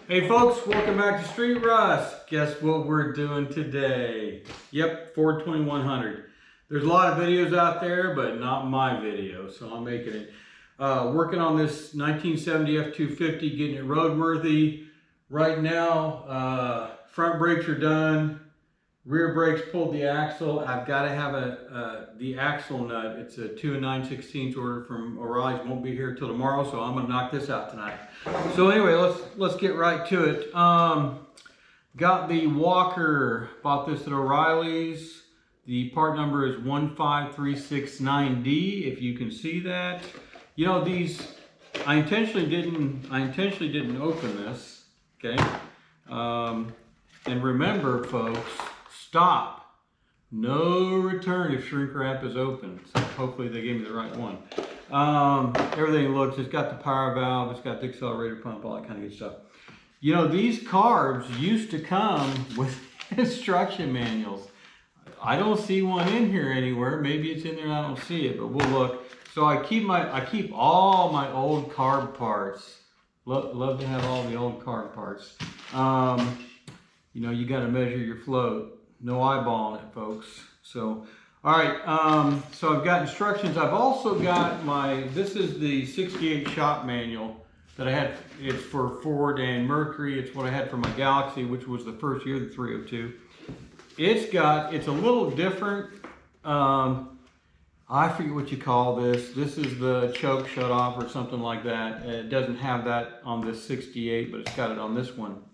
Hey folks, welcome back to Street Rust. Guess what we're doing today? Yep, Ford 2100. There's a lot of videos out there, but not my video, so I'm making it. Working on this 1970 F250, getting it roadworthy. Right now, front brakes are done. Rear brakes pulled the axle. I've got to have the axle nut. It's a 2 9/16 order from O'Reilly's. Won't be here till tomorrow, so I'm gonna knock this out tonight. So anyway, let's get right to it. Got the walker. Bought this at O'Reilly's. The part number is 15369D. If you can see that, you know these. I intentionally didn't open this. Okay, and remember, folks. Stop. No return if shrink wrap is open. So hopefully they gave me the right one. Everything looks, it's got the power valve, it's got the accelerator pump, all that kind of good stuff. You know, these carbs used to come with instruction manuals. I don't see one in here anywhere. Maybe it's in there and I don't see it, but we'll look. So I keep all my old carb parts. Love to have all the old carb parts. You know, you got to measure your float. No eyeballing it, folks. So, all right. So I've got instructions. I've also got this is the 68 shop manual that I had. It's for Ford and Mercury. It's what I had for my Galaxy, which was the first year, the 302. It's a little different. I forget what you call this. This is the choke shut off or something like that. It doesn't have that on this 68, but it's got it on this one.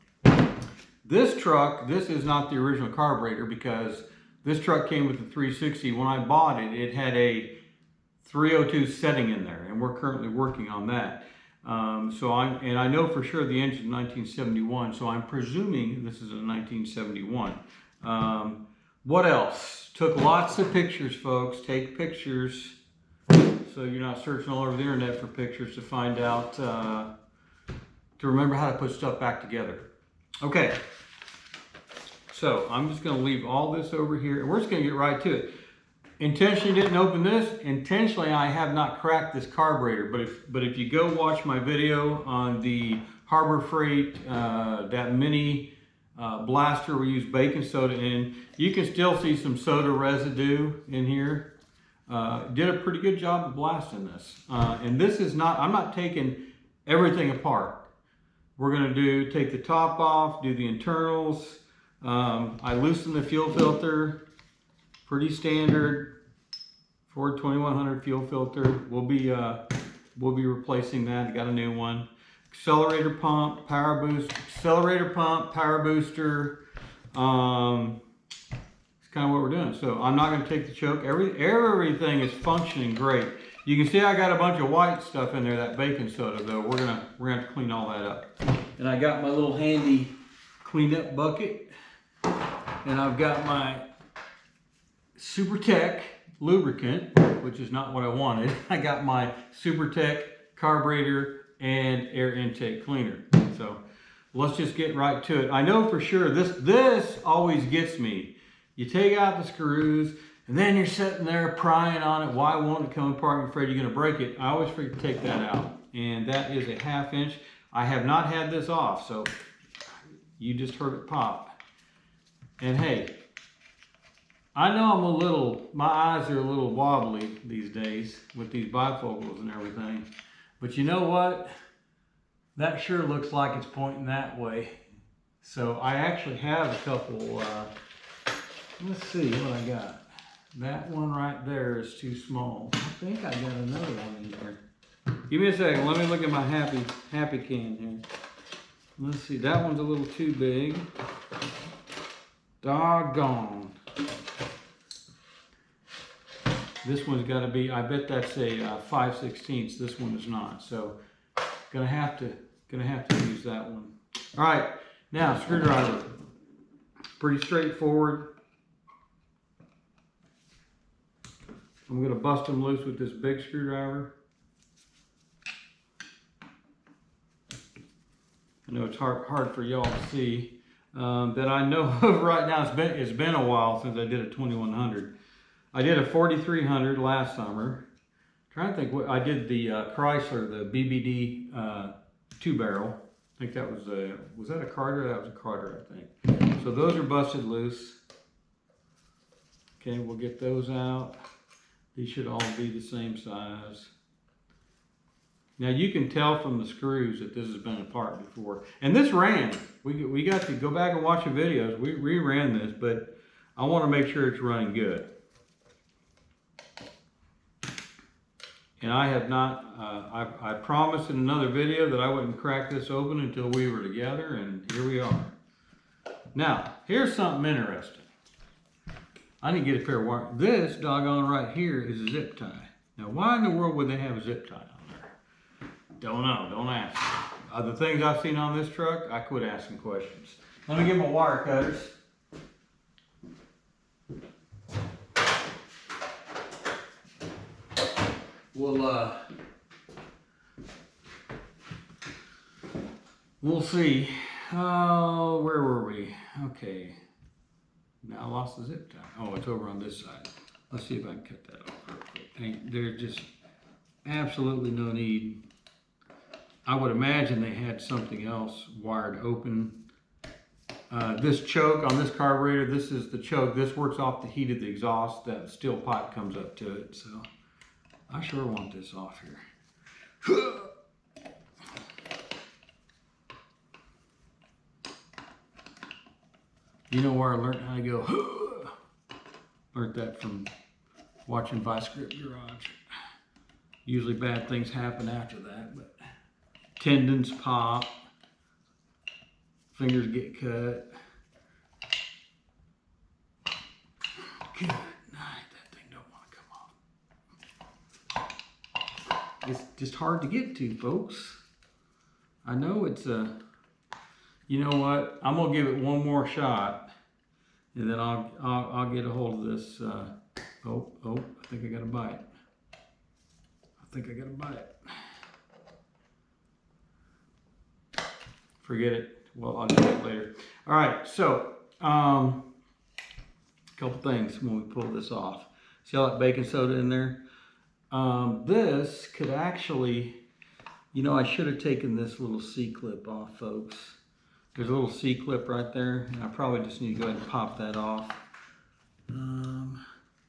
This truck, this is not the original carburetor because this truck came with the 360. When I bought it, it had a 302 setting in there, and we're currently working on that. And I know for sure the engine is 1971, so I'm presuming this is a 1971. What else? Took lots of pictures, folks. Take pictures so you're not searching all over the internet for pictures to find out, to remember how to put stuff back together. Okay, so I'm just going to leave all this over here, and we're just going to get right to it. Intentionally didn't open this. Intentionally, I have not cracked this carburetor, but if you go watch my video on the Harbor Freight, that mini blaster we use baking soda in, you can still see some soda residue in here. Did a pretty good job of blasting this. And this is not, I'm not taking everything apart. We're going to take the top off, do the internals. I loosened the fuel filter, pretty standard Ford 2100 fuel filter. We'll be replacing that. Got a new one. Accelerator pump, power boost. Accelerator pump, power booster. It's kind of what we're doing. So I'm not going to take the choke. Everything is functioning great. You can see I got a bunch of white stuff in there, that baking soda though. We're gonna have to clean all that up. And I got my little handy cleanup bucket. And I've got my Super Tech lubricant, which is not what I wanted. I got my Super Tech carburetor and air intake cleaner. So let's just get right to it. I know for sure this always gets me. You take out the screws, and then you're sitting there prying on it. Why won't it come apart? You're afraid you're going to break it. I always forget to take that out. And that is a 1/2 inch. I have not had this off, so you just heard it pop. And hey, I know my eyes are a little wobbly these days with these bifocals and everything. But you know what? That sure looks like it's pointing that way. So I actually have a couple, let's see what I got. That one right there is too small. I think I got another one in there. Give me a second. Let me look at my happy can here. Let's see. That one's a little too big. Doggone. This one's got to be. I bet that's a 5/16. This one is not. So gonna have to use that one. All right. Now screwdriver. Pretty straightforward. I'm going to bust them loose with this big screwdriver. I know it's hard for y'all to see. That I know of right now, it's been a while since I did a 2100. I did a 4300 last summer. I'm trying to think what I did, the Chrysler, the BBD 2-barrel. I think that was that a Carter? That was a Carter, I think. So those are busted loose. Okay, we'll get those out. These should all be the same size. Now you can tell from the screws that this has been apart before. And this ran. We got to go back and watch the videos. We reran this, but I want to make sure it's running good. And I have not, I promised in another video that I wouldn't crack this open until we were together, and here we are. Now, here's something interesting. I need to get a pair of wire. This doggone right here is a zip tie. Now, why in the world would they have a zip tie on there? Don't know, don't ask. The things I've seen on this truck, I quit asking questions. Let me get my wire cutters. We'll see. Oh, where were we? Okay. Now I lost the zip tie. Oh, it's over on this side. Let's see if I can cut that off real quick. There's just absolutely no need. I would imagine they had something else wired open. This choke on this carburetor, this is the choke. This works off the heat of the exhaust. That steel pipe comes up to it. So I sure want this off here. You know where I learned how to go? Learned that from watching Vice Grip Garage. Usually bad things happen after that, but tendons pop, fingers get cut. Good night. That thing don't want to come off. It's just hard to get to, folks. I know it's a. You know what? I'm gonna give it one more shot, and then I'll get a hold of this. Oh! I think I got a bite. Forget it. Well, I'll do that later. All right. So, a couple things when we pull this off. See all that baking soda in there? This could actually, you know, I should have taken this little C-clip off, folks. There's a little C-clip right there, and I probably just need to go ahead and pop that off.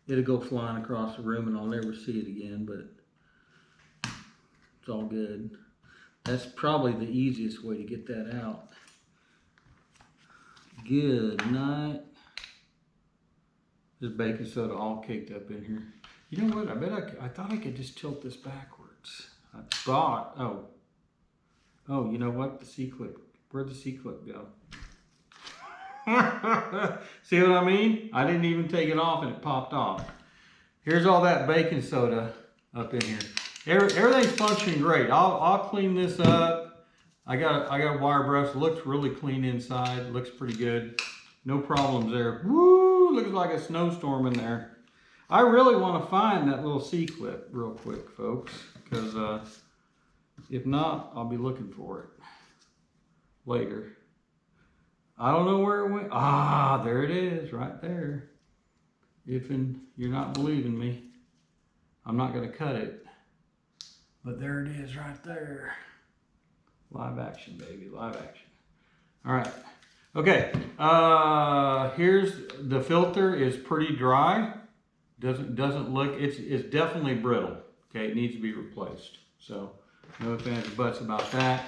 It'll go flying across the room and I'll never see it again, but it's all good. That's probably the easiest way to get that out. Good night. There's baking soda all caked up in here. You know what? I thought I could just tilt this backwards. I thought, oh, you know what? The C-clip. Where'd the C-clip go? See what I mean? I didn't even take it off and it popped off. Here's all that baking soda up in here. Everything's functioning great. I'll clean this up. I got a wire brush. Looks really clean inside. Looks pretty good. No problems there. Woo! Looks like a snowstorm in there. I really want to find that little C-clip real quick, folks, because if not, I'll be looking for it later. I don't know where it went. Ah, there it is, right there. If you're not believing me, I'm not going to cut it. But there it is right there. Live action, baby, live action. All right. Okay. Here's the filter is pretty dry. Doesn't look, it's definitely brittle. Okay, it needs to be replaced. So no ifs, ands, or buts about that.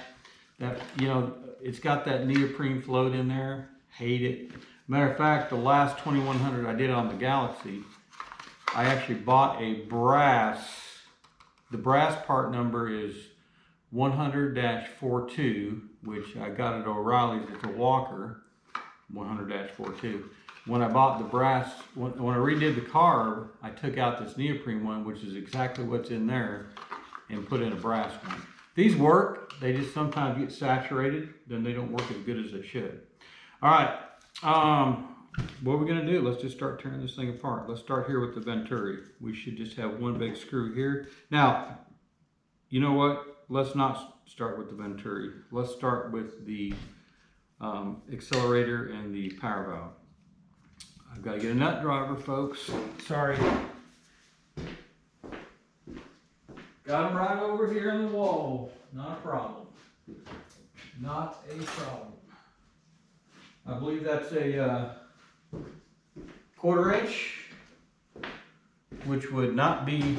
That, you know, it's got that neoprene float in there. Hate it. Matter of fact, the last 2100 I did on the Galaxy, I actually bought a brass. The brass part number is 100-42, which I got at O'Reilly's. It's a Walker 100-42. When I bought the brass, when I redid the carb, I took out this neoprene one, which is exactly what's in there, and put in a brass one. These work, they just sometimes get saturated, then they don't work as good as they should. All right, what are we gonna do? Let's just start tearing this thing apart. Let's start here with the Venturi. We should just have one big screw here. Now, you know what? Let's not start with the Venturi. Let's start with the accelerator and the power valve. I've got to get a nut driver, folks. Sorry. Got them right over here on the wall. Not a problem. not a problem. I believe that's a 1/4 inch, which would not be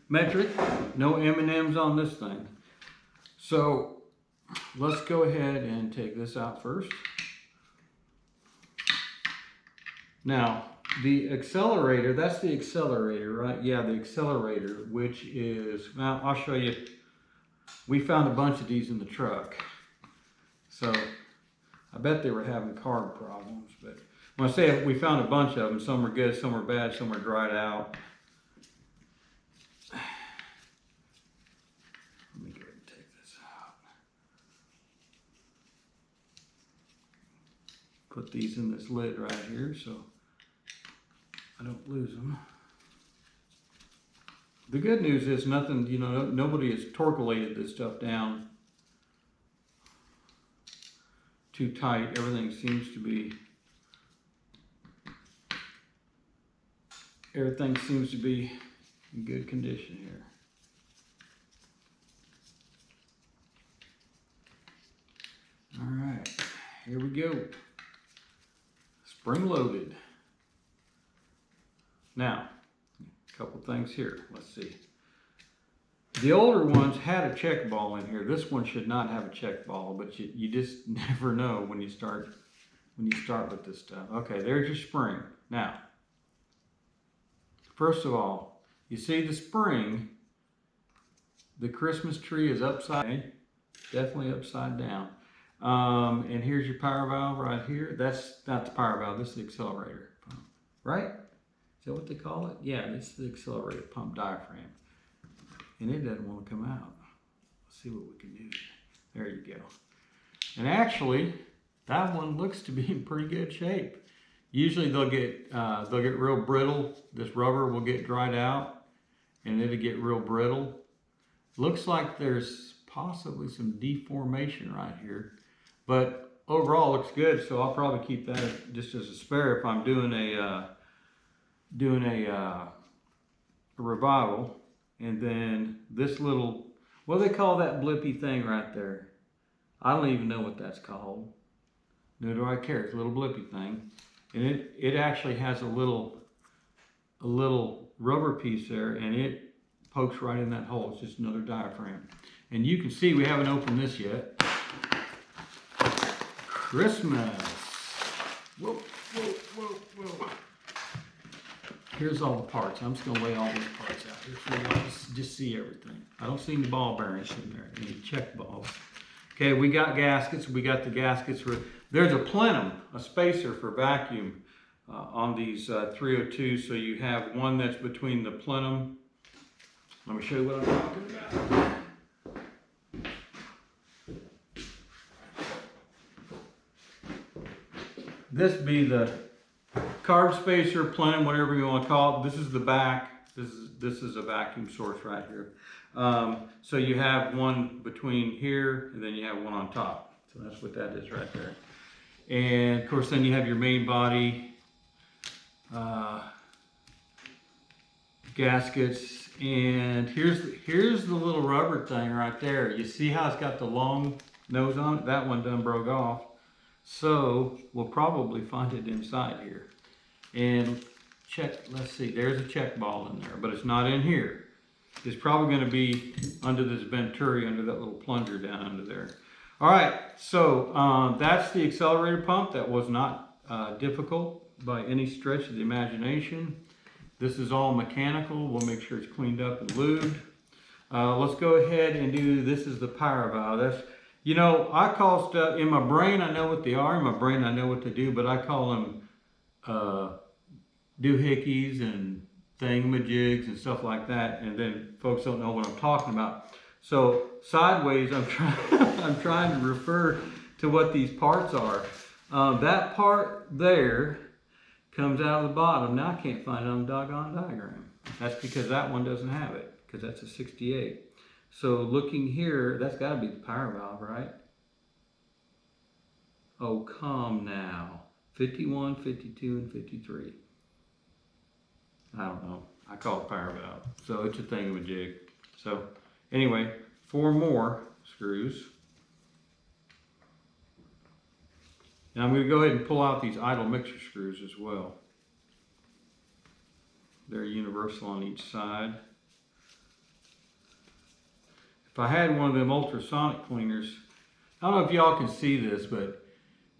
metric. No M&Ms on this thing. So let's go ahead and take this out first. Now, the accelerator, that's the accelerator, right? Yeah, the accelerator, which is, well, I'll show you. We found a bunch of these in the truck. So I bet they were having carb problems, but when I say we found a bunch of them, some were good, some were bad, some were dried out. Let me go ahead and take this out. Put these in this lid right here so I don't lose them. The good news is nothing, you know, nobody has torquelated this stuff down too tight. Everything seems to be in good condition here. All right, here we go. Spring loaded. Now, a couple things here. Let's see. The older ones had a check ball in here. This one should not have a check ball, but you just never know when you start with this stuff. Okay, there's your spring. Now, first of all, you see the spring, the Christmas tree is upside down, definitely upside down. And here's your power valve right here. That's not the power valve, this is the accelerator pump, right? Is that what they call it? Yeah, this is the accelerator pump diaphragm. And it doesn't want to come out. Let's see what we can do. There you go. And actually, that one looks to be in pretty good shape. Usually they'll get real brittle. This rubber will get dried out and it'll get real brittle. Looks like there's possibly some deformation right here, but overall looks good. So I'll probably keep that just as a spare if I'm doing a revival. And then this little, what do they call that blippy thing right there? I don't even know what that's called. Nor do I care. It's a little blippy thing. And it actually has a little rubber piece there, and it pokes right in that hole. It's just another diaphragm. And you can see we haven't opened this yet. Christmas. Whoa, whoa, whoa, whoa. Here's all the parts. I'm just going to lay all these parts out here for you just see everything. I don't see any ball bearings in there, any check balls. Okay, we got gaskets. We got the gaskets for, there's a plenum, a spacer for vacuum on these 302s. So you have one that's between the plenum. Let me show you what I'm talking about. This be the carb spacer, plenum, whatever you want to call it. This is the back. This is a vacuum source right here. So you have one between here, and then you have one on top. So that's what that is right there. And of course, then you have your main body gaskets. And here's the little rubber thing right there. You see how it's got the long nose on it? That one done broke off. So we'll probably find it inside here. And check, let's see, there's a check ball in there, but it's not in here. It's probably going to be under this venturi, under that little plunger down under there. All right, so that's the accelerator pump. That was not difficult by any stretch of the imagination. This is all mechanical. We'll make sure it's cleaned up and lubed. Let's go ahead and do, this is the power valve. That's, you know, I call stuff, in my brain I know what they are, in my brain I know what to do, but I call them doohickeys and thingamajigs and stuff like that, and then folks don't know what I'm talking about. So sideways, I'm trying to refer to what these parts are. That part there comes out of the bottom. Now I can't find it on the doggone diagram. That's because that one doesn't have it, because that's a 68. So looking here, that's got to be the power valve, right? Oh, come now. 51, 52, and 53. I don't know. I call it power valve. So it's a thingamajig. So anyway, 4 more screws. And I'm going to go ahead and pull out these idle mixer screws as well. They're universal on each side. If I had one of them ultrasonic cleaners, I don't know if y'all can see this, but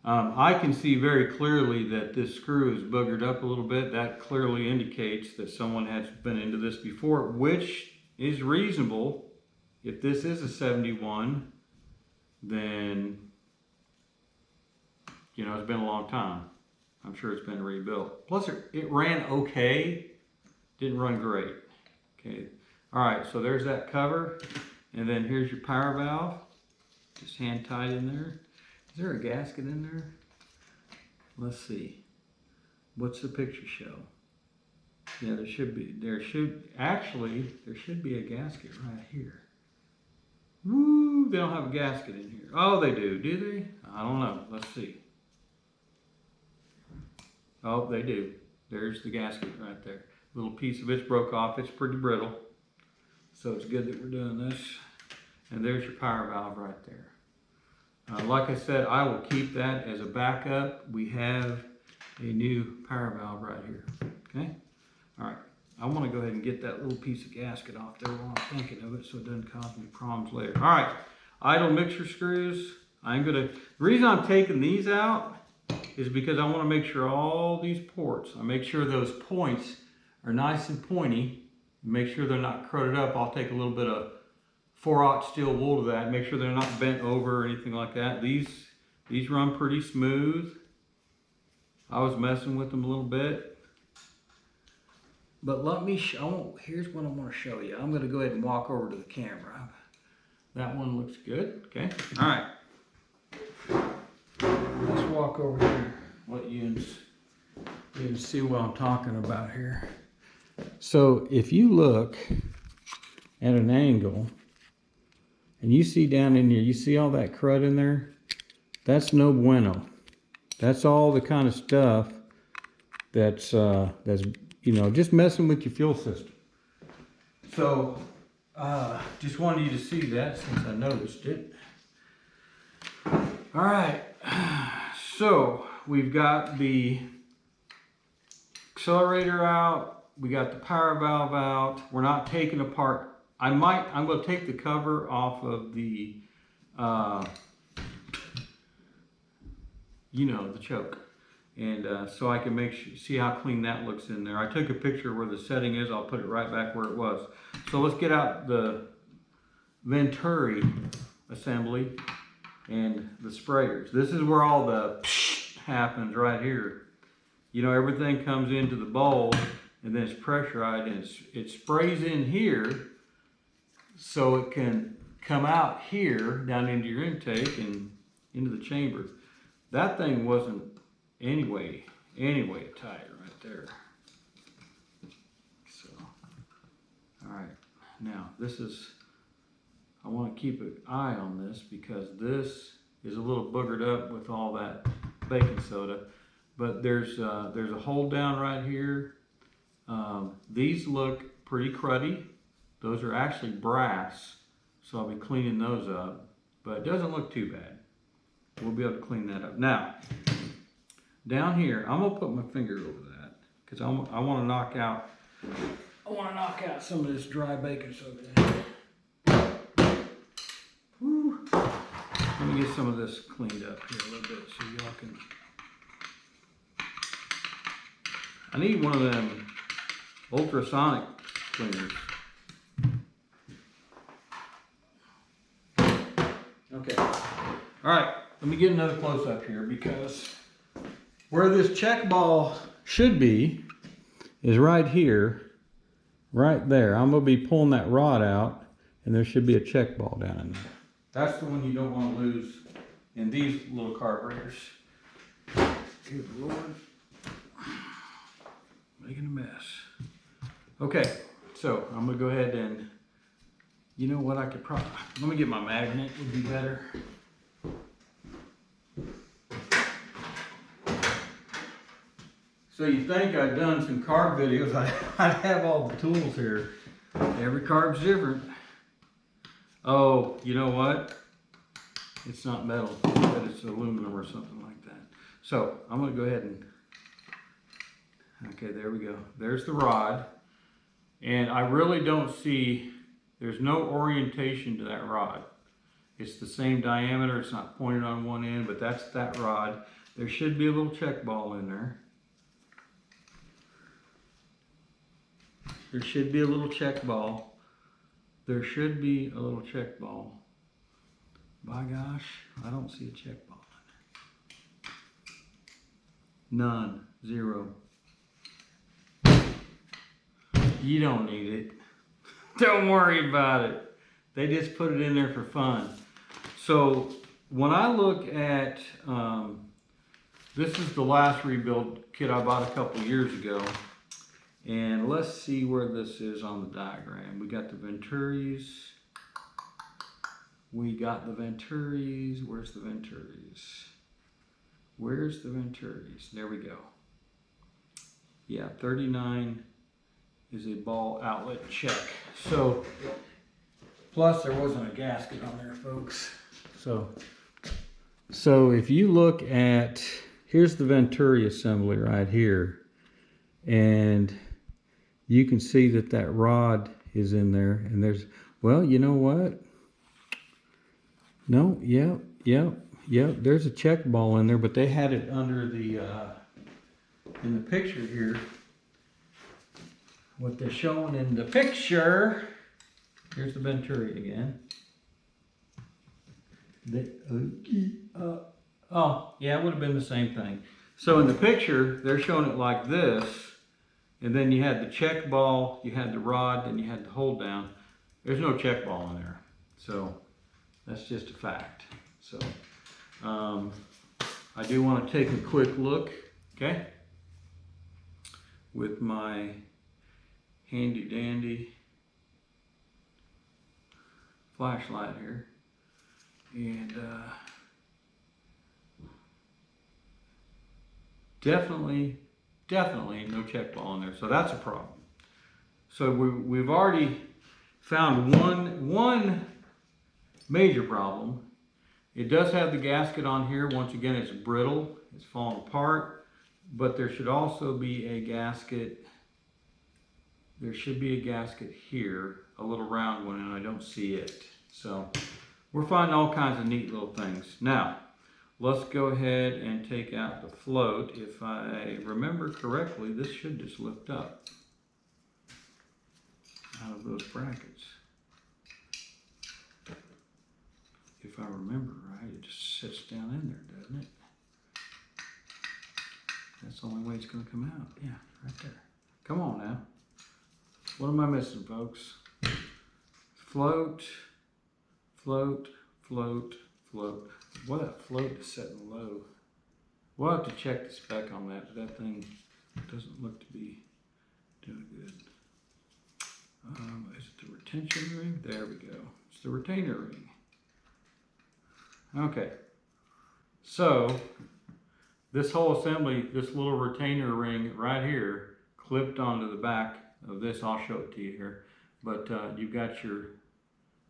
I can see very clearly that this screw is boogered up a little bit. That clearly indicates that someone has been into this before, which is reasonable. If this is a 71, then, you know, it's been a long time. I'm sure it's been rebuilt. Plus, it ran okay. Didn't run great. Okay. All right, so there's that cover. And then here's your power valve. Just hand tied in there. Is there a gasket in there? Let's see. What's the picture show? Yeah, there should be a gasket right here. Woo, they don't have a gasket in here. Oh, they do they? I don't know. Let's see. Oh, they do. There's the gasket right there. Little piece of it broke off. It's pretty brittle. So it's good that we're doing this. And there's your power valve right there. Like I said, I will keep that as a backup. We have a new power valve right here. Okay? All right. I want to go ahead and get that little piece of gasket off there while I'm thinking of it so it doesn't cause me problems later. All right. Idle mixer screws. The reason I'm taking these out is because I want to make sure all these ports, I make sure those points are nice and pointy. Make sure they're not crowded up. I'll take a little bit of 4/0 steel wool to that. Make sure they're not bent over or anything like that. These run pretty smooth. I was messing with them a little bit. But let me here's what I want to show you. I'm going to go ahead and walk over to the camera. That one looks good. Okay. All right. Let's walk over here. Let you can see what I'm talking about here. So if you look at an angle and you see down in here, you see all that crud in there? That's no bueno. That's all the kind of stuff that's you know, just messing with your fuel system. So just wanted you to see that since I noticed it. All right, so we've got the accelerator out, we got the power valve out. We're not taking apart. I'm going to take the cover off of the, you know, the choke. And so I can see how clean that looks in there. I took a picture where the setting is. I'll put it right back where it was. So let's get out the Venturi assembly and the sprayers. This is where all the happens right here. You know, everything comes into the bowl and then it's pressurized and it sprays in here so it can come out here down into your intake and into the chamber. That thing wasn't anyway tight right there. So, all right, now I want to keep an eye on this because this is a little boogered up with all that baking soda, but there's a hold down right here. These look pretty cruddy. Those are actually brass, so I'll be cleaning those up, but it doesn't look too bad. We'll be able to clean that up. Now, down here, I'm gonna put my finger over that because I want to knock out some of this dry baking soda. Whew. Let me get some of this cleaned up here a little bit so y'all can. I need one of them ultrasonic cleaners. Okay. All right. Let me get another close up here because where this check ball should be is right here, right there. I'm going to be pulling that rod out and there should be a check ball down in there. That's the one you don't want to lose in these little carburetors. Good Lord. Making a mess. Okay, so I'm going to go ahead and, you know what, I could probably, let me get my magnet, would be better. So you think I've done some carb videos, I'd have all the tools here. Every carb's different. Oh, you know what? It's not metal, but it's aluminum or something like that. So I'm going to go ahead and, okay, there we go. There's the rod. And I really don't see, there's no orientation to that rod. It's the same diameter, it's not pointed on one end, but that's that rod. There should be a little check ball in there. There should be a little check ball. There should be a little check ball. By gosh, I don't see a check ball in there. None, zero. You don't need it. Don't worry about it. They just put it in there for fun. So when I look at, this is the last rebuild kit I bought a couple years ago. And let's see where this is on the diagram. We got the Venturis. We got the Venturis. Where's the Venturis? Where's the Venturis? There we go. Yeah, 39 is a ball outlet check. So, plus there wasn't a gasket on there, folks. So if you look at, here's the Venturi assembly right here. And you can see that that rod is in there, and there's, well, you know what? No, yep, there's a check ball in there, but they had it under the, in the picture here. What they're showing in the picture, here's the Venturi again. Oh, yeah, it would have been the same thing. So in the picture, they're showing it like this. And then you had the check ball, you had the rod, and you had the hold down. There's no check ball in there. So that's just a fact. So I do want to take a quick look, okay, with my handy dandy flashlight here. And definitely no check ball in there, so that's a problem. So we've already found one major problem. It does have the gasket on here. Once again, it's brittle, it's falling apart, but there should also be a gasket. There should be a gasket here, a little round one, and I don't see it. So we're finding all kinds of neat little things. Now, let's go ahead and take out the float. If I remember correctly, this should just lift up out of those brackets. If I remember right, it just sits down in there, doesn't it? That's the only way it's going to come out. Yeah, right there. Come on now. What am I missing, folks? Float, float, float, float. Well, that float is setting low. We'll have to check the spec on that, but that thing doesn't look to be doing good. Is it the retention ring? There we go. It's the retainer ring. Okay. So, this whole assembly, this little retainer ring right here, clipped onto the back of this. I'll show it to you here. But you've got your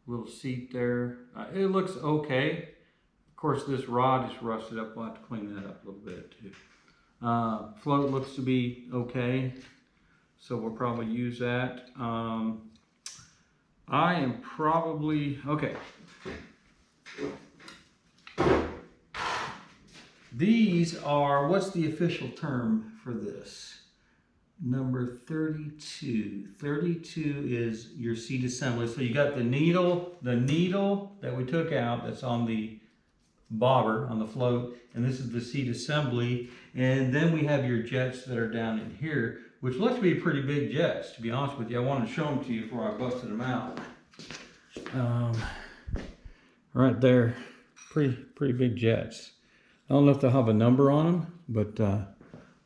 little seat there. It looks okay. Of course, this rod is rusted up. We'll have to clean that up a little bit too. Float looks to be okay, so we'll probably use that. I am probably, okay. These are, what's the official term for this? Number 32. 32 is your seat assembly. So you got the needle that we took out that's on the bobber, on the float, and this is the seat assembly. And then we have your jets that are down in here, which look to be pretty big jets, to be honest with you. I wanted to show them to you before I busted them out. Right there, pretty big jets. I don't know if they'll have a number on them, but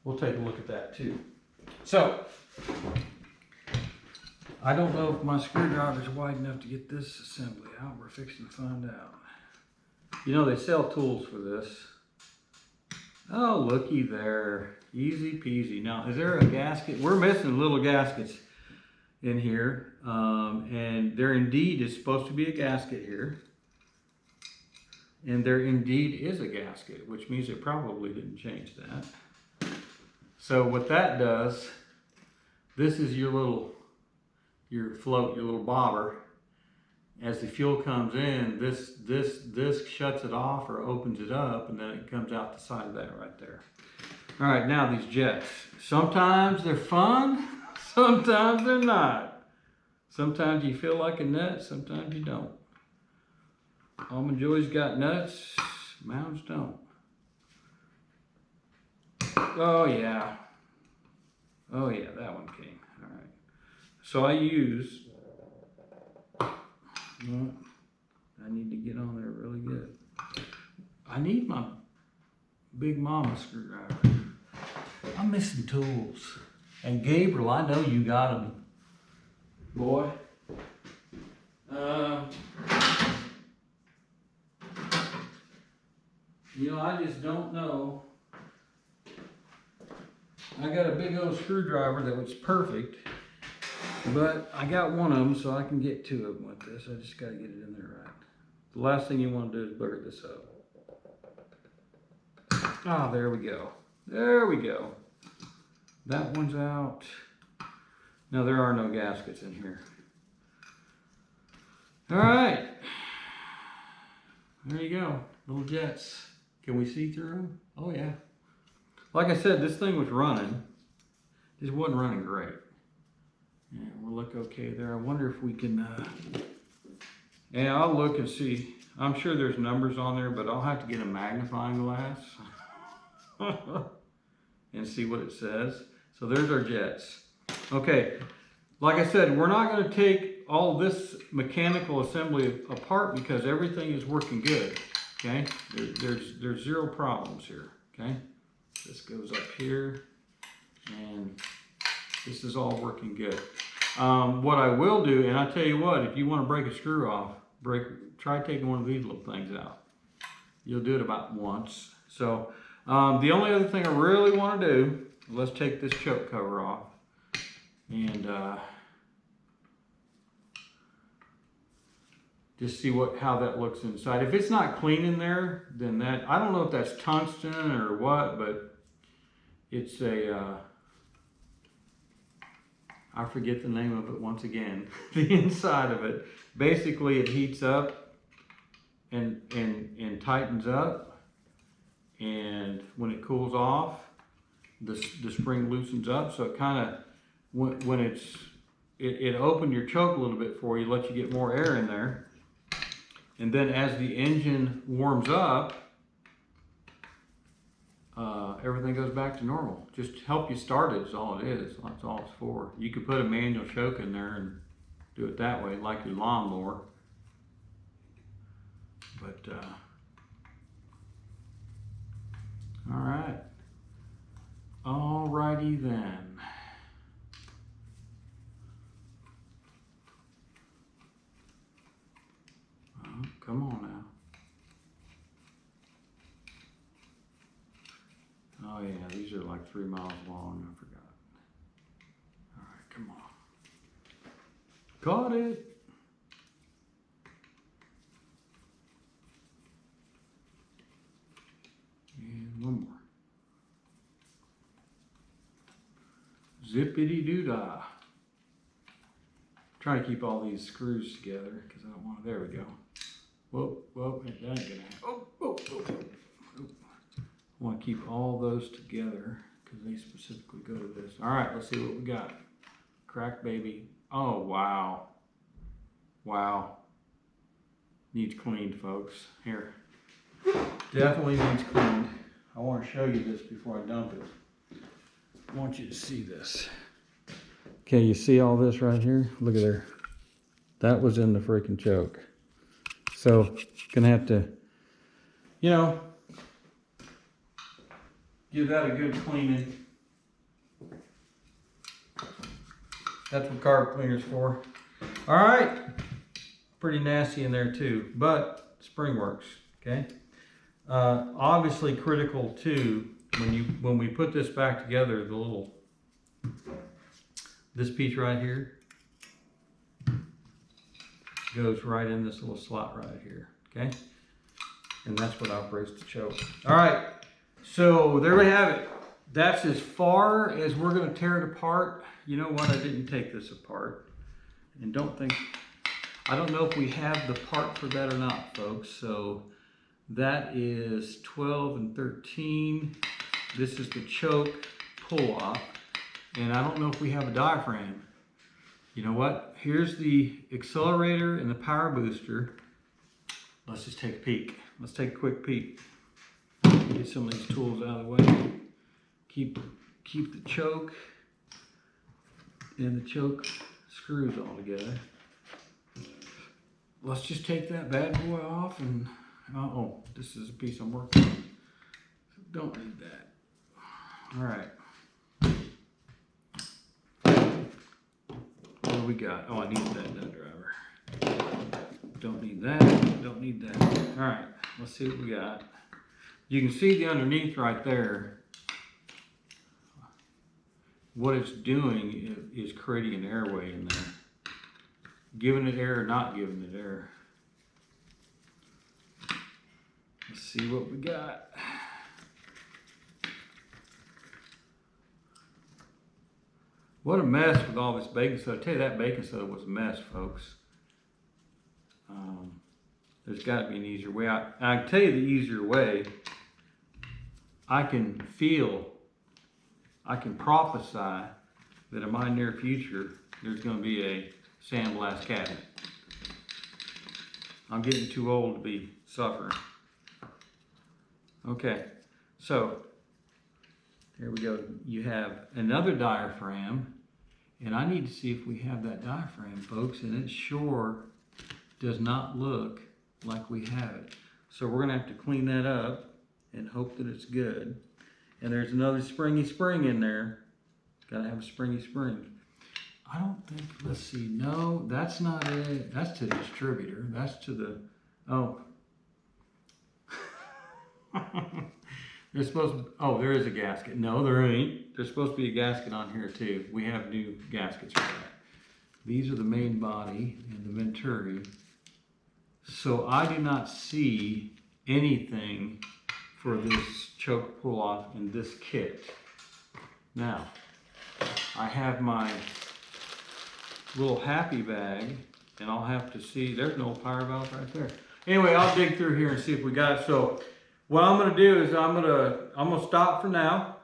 we'll take a look at that too. So, I don't know if my screwdriver's wide enough to get this assembly out. We're fixing to find out. You know, they sell tools for this. Oh, looky there. Easy peasy. Now, is there a gasket? We're missing little gaskets in here. And there indeed is supposed to be a gasket here. And there indeed is a gasket, which means it probably didn't change that. So what that does, this is your float, your little bobber. As the fuel comes in, this shuts it off or opens it up, and then it comes out the side of that right there. All right, now these jets. Sometimes they're fun, sometimes they're not. Sometimes you feel like a nut, sometimes you don't. Almond Joy's got nuts, Mounds don't. Oh yeah. Oh yeah, that one came. All right. So I use, well, I need to get on there really good. I need my Big Mama screwdriver. I'm missing tools. And Gabriel, I know you got them, boy. You know, I just don't know. I got a big old screwdriver that was perfect, but I got one of them so I can get to it with this. I just got to get it in there right. The last thing you want to do is bugger this up. Ah, there we go. There we go. That one's out. No, there are no gaskets in here. All right. There you go. Little jets. Can we see through them? Oh, yeah. Like I said, this thing was running. Just wasn't running great. Yeah, we'll look okay there. I wonder if we can... yeah, I'll look and see. I'm sure there's numbers on there, but I'll have to get a magnifying glass and see what it says. So there's our jets. Okay, like I said, we're not going to take all this mechanical assembly apart because everything is working good. Okay, there's zero problems here. Okay, this goes up here, and this is all working good. What I will do, and I tell you what, if you want to break a screw off, try taking one of these little things out. You'll do it about once. So the only other thing I really want to do, let's take this choke cover off, and just see how that looks inside. If it's not clean in there, then I don't know if that's tungsten or what, but it's I forget the name of it once again. The inside of it, basically it heats up and tightens up, and when it cools off, the spring loosens up, so it kind of, when it opened your choke a little bit for you, let you get more air in there. And then as the engine warms up, everything goes back to normal. Just to help you start it is all it is. That's all it's for. You could put a manual choke in there and do it that way, like your lawnmower. But, all right. All righty then. Come on now. Oh yeah, these are like 3 miles long, I forgot. All right, come on. Got it. And one more. Zippity doo dah. Trying to keep all these screws together because I don't want to. There we go. Whoa, whoa, that ain't gonna happen. Oh, oh, oh, oh. I want to keep all those together because they specifically go to this. All right, let's see what we got. Crack baby. Oh, wow. Wow. Needs cleaned, folks. Here. Definitely needs cleaned. I want to show you this before I dump it. I want you to see this. Okay, you see all this right here? Look at there. That was in the freaking choke. So, gonna have to, you know, give that a good cleaning. That's what carb cleaner's for. All right, pretty nasty in there too, but spring works. Okay. Obviously critical too when we put this back together. This piece right here goes right in this little slot right here. Okay. and that's what operates the choke. All right, so there we have it. That's as far as we're going to tear it apart. You know what? I didn't take this apart, and I don't know if we have the part for that or not, folks. So that is 12 and 13. This is the choke pull-off, and I don't know if we have a diaphragm. You know what? Here's the accelerator and the power booster. Let's just take a peek. Let's take a quick peek. Get some of these tools out of the way. Keep the choke and the choke screws all together. Let's just take that bad boy off and, oh, this is a piece I'm working on. So don't need that. All right. What do we got? Oh, I need that nut driver. Don't need that, don't need that. All right, let's see what we got. You can see the underneath right there. What it's doing is creating an airway in there. Giving it air or not giving it air. Let's see what we got. What a mess with all this baking soda. I tell you, that baking soda was a mess, folks. There's got to be an easier way. I can tell you the easier way. I can prophesy that in my near future, there's going to be a sandblast cabinet. I'm getting too old to be suffering. Okay, so here we go. You have another diaphragm, and I need to see if we have that diaphragm, folks, and it sure does not look like we have it. So we're going to have to clean that up and hope that it's good. And there's another springy spring in there. Got to have a springy spring. I don't think, let's see, no, that's not it. That's to the distributor. That's to the, oh. There's supposed to, oh, there is a gasket. No, there ain't. There's supposed to be a gasket on here too. We have new gaskets for that. These are the main body and the venturi. So I do not see anything for this choke pull off in this kit. Now, I have my little happy bag, and I'll have to see, there's an old power valve right there. Anyway, I'll dig through here and see if we got it. So what I'm gonna do is I'm gonna stop for now,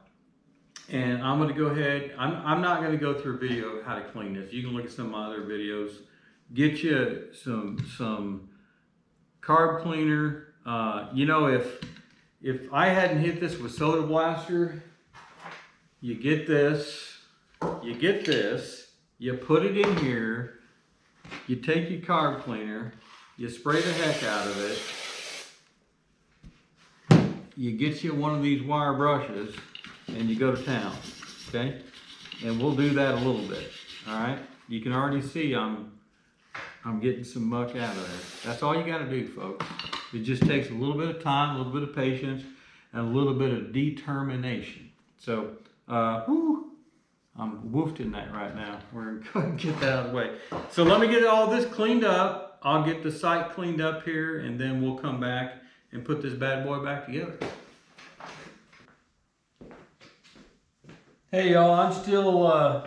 and I'm gonna go ahead, I'm not gonna go through a video of how to clean this. You can look at some of my other videos. Get you some carb cleaner. You know, if I hadn't hit this with Soda Blaster, you get this, you put it in here, you take your carb cleaner, you spray the heck out of it, you get you one of these wire brushes, and you go to town, okay? And we'll do that a little bit, all right? You can already see I'm getting some muck out of there. That's all you gotta do, folks. It just takes a little bit of time, a little bit of patience, and a little bit of determination. So, I'm woofing that right now. We're going to get that out of the way. So let me get all this cleaned up. I'll get the site cleaned up here, and then we'll come back and put this bad boy back together. Hey y'all, I'm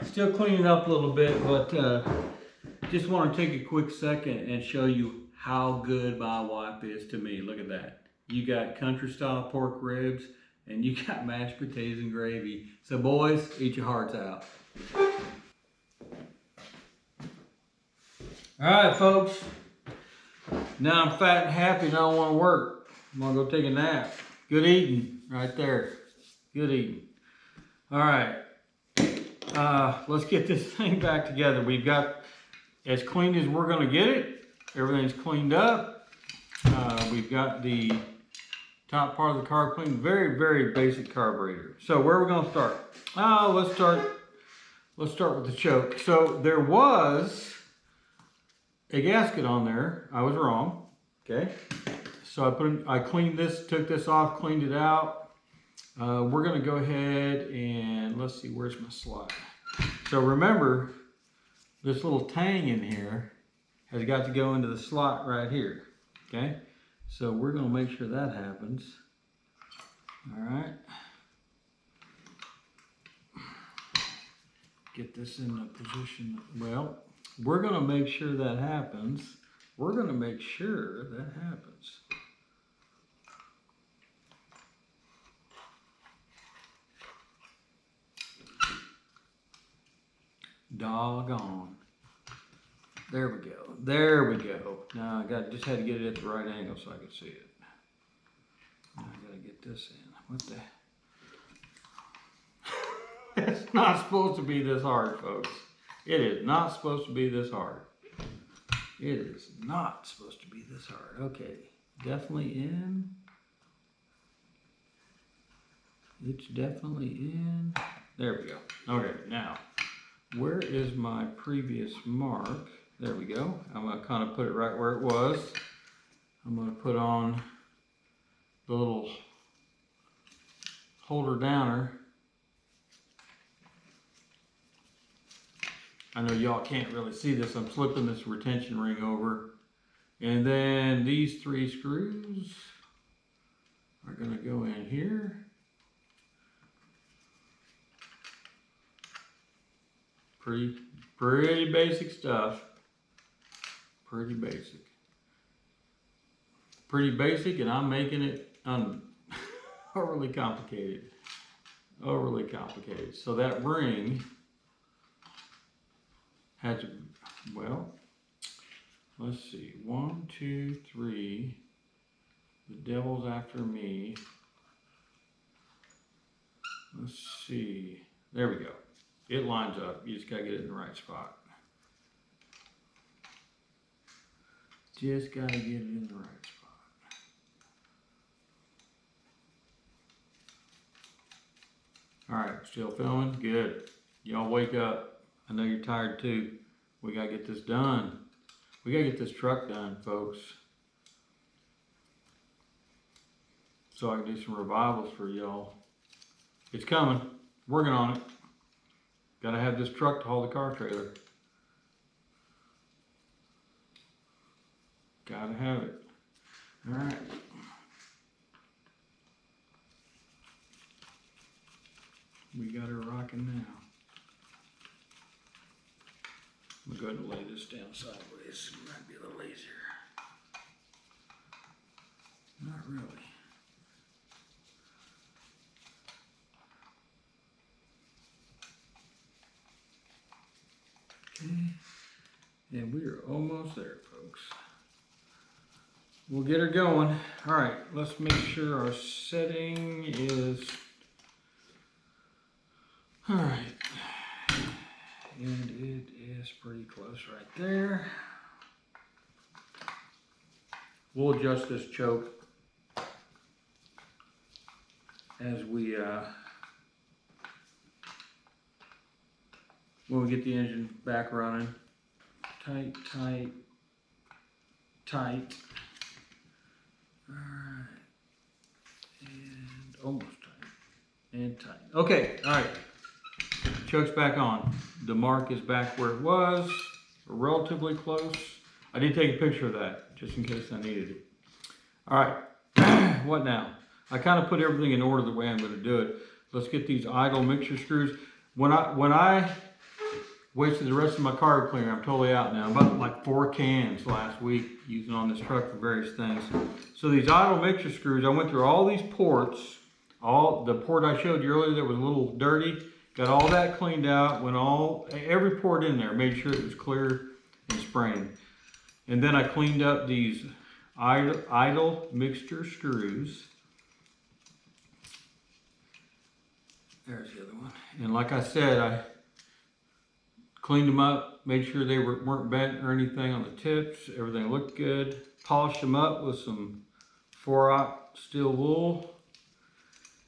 still cleaning up a little bit, but just want to take a quick second and show you how good my wife is to me. Look at that. You got country style pork ribs, and you got mashed potatoes and gravy. So boys, eat your hearts out. All right, folks. Now I'm fat and happy and I don't want to work. I'm gonna go take a nap. Good eating right there. Good eating. All right. Let's get this thing back together. We've got as clean as we're gonna get it. Everything's cleaned up. We've got the top part of the carb clean. Very, very basic carburetor. So where are we gonna start? Let's start with the choke. So there was a gasket on there. I was wrong. Okay. So I cleaned this, took this off, cleaned it out. We're gonna go ahead and let's see, where's my slide? So remember, this little tang in here has got to go into the slot right here. Okay. So we're gonna make sure that happens. All right. Get this in the position. Well, we're gonna make sure that happens. We're gonna make sure that happens. Doggone. There we go. There we go. Now I just had to get it at the right angle so I could see it. Now I gotta get this in. What the? It's not supposed to be this hard, folks. It is not supposed to be this hard. It is not supposed to be this hard. Okay, definitely in. It's definitely in. There we go. Okay, now, where is my previous mark? There we go. I'm gonna kind of put it right where it was. I'm gonna put on the little holder downer. I know y'all can't really see this. I'm flipping this retention ring over. And then these 3 screws are gonna go in here. Pretty basic stuff. Pretty basic. Pretty basic, and I'm making it overly complicated. Overly complicated. So that ring has, well, let's see. 1, 2, 3. The devil's after me. Let's see. There we go. It lines up. You just gotta get it in the right spot. Just gotta get it in the right spot. All right, still filming? Good. Y'all wake up. I know you're tired too. We gotta get this done. We gotta get this truck done, folks. So I can do some revivals for y'all. It's coming. Working on it. Gotta have this truck to haul the car trailer. Gotta have it. All right. We got her rocking now. I'm going to lay this down sideways. It might be a little easier. Not really. Okay. And we are almost there, folks. We'll get her going. All right, let's make sure our setting is, all right. And it is pretty close right there. We'll adjust this choke as we, when we get the engine back running. Tight, tight, tight. All right, and almost tight, and tight. Okay, all right, choke's back on. The mark is back where it was, relatively close. I did take a picture of that, just in case I needed it. All right, what now? I kind of put everything in order the way I'm gonna do it. Let's get these idle mixture screws. When I wasted the rest of my carb cleaner, I'm totally out now. About like 4 cans last week using on this truck for various things. So these idle mixture screws, I went through all these ports, all the port I showed you earlier that was a little dirty, got all that cleaned out, went every port in there, made sure it was clear and spraying. And then I cleaned up these idle mixture screws. There's the other one. And like I said, I cleaned them up, made sure they weren't bent or anything on the tips. Everything looked good. Polished them up with some 4-aught steel wool.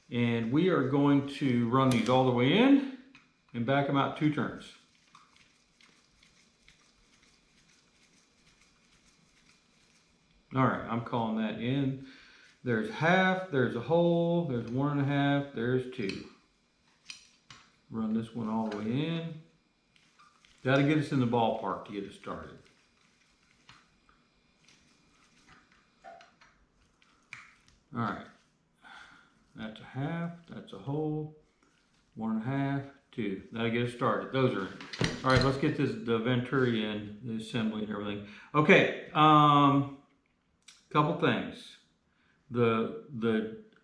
And we are going to run these all the way in and back them out 2 turns. All right, I'm calling that in. There's half, there's a whole, there's 1.5, there's 2. Run this one all the way in. Got to get us in the ballpark to get it started. All right, that's a half, that's a whole, 1.5, 2. That'll get us started. Those are in. All right, let's get the Venturi in, the assembly and everything. Okay, couple things.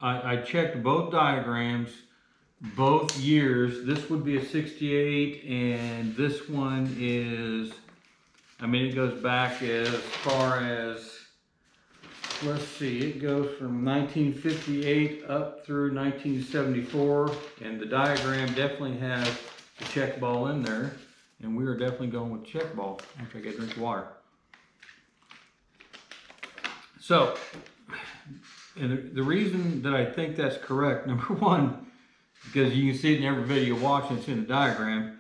I checked both diagrams, both years. This would be a 68, and this one is, I mean, it goes back as far as, let's see, it goes from 1958 up through 1974, and the diagram definitely has the check ball in there, and we are definitely going with check ball. After I get a drink of water. So, and the reason that I think that's correct, number one, because you can see it in every video you're watching, it's in the diagram,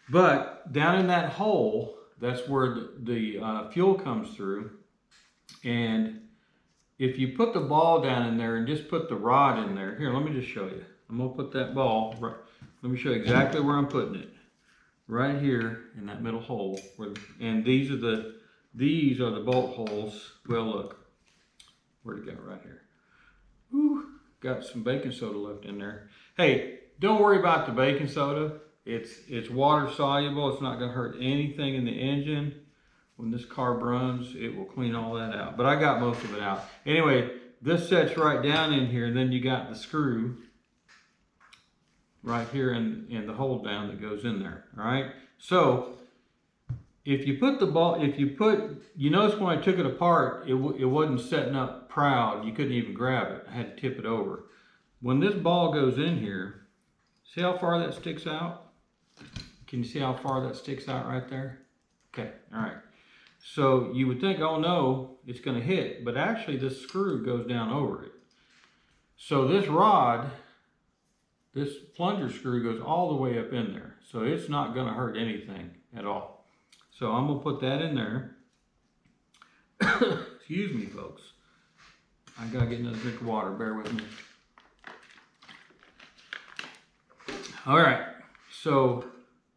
but down in that hole, that's where the fuel comes through, and if you put the ball down in there and just put the rod in there, here, let me just show you. I'm gonna put that ball, right, let me show you exactly where I'm putting it. Right here in that middle hole, and these are the bolt holes. Well, look, where'd it go? Right here. Ooh, got some baking soda left in there. Hey, don't worry about the baking soda. It's water soluble. It's not gonna hurt anything in the engine. When this carb runs, it will clean all that out. But I got most of it out. Anyway, this sets right down in here, and then you got the screw right here in the hold down that goes in there. All right. So if you put the ball, you notice when I took it apart, it wasn't setting up proud. You couldn't even grab it. I had to tip it over. When this ball goes in here, see how far that sticks out? Can you see how far that sticks out right there? Okay. All right. So you would think, oh no, it's going to hit, but actually this screw goes down over it. So this rod, this plunger screw goes all the way up in there. So it's not going to hurt anything at all. So I'm going to put that in there. Excuse me, folks. I got to get another drink of water. Bear with me. All right. So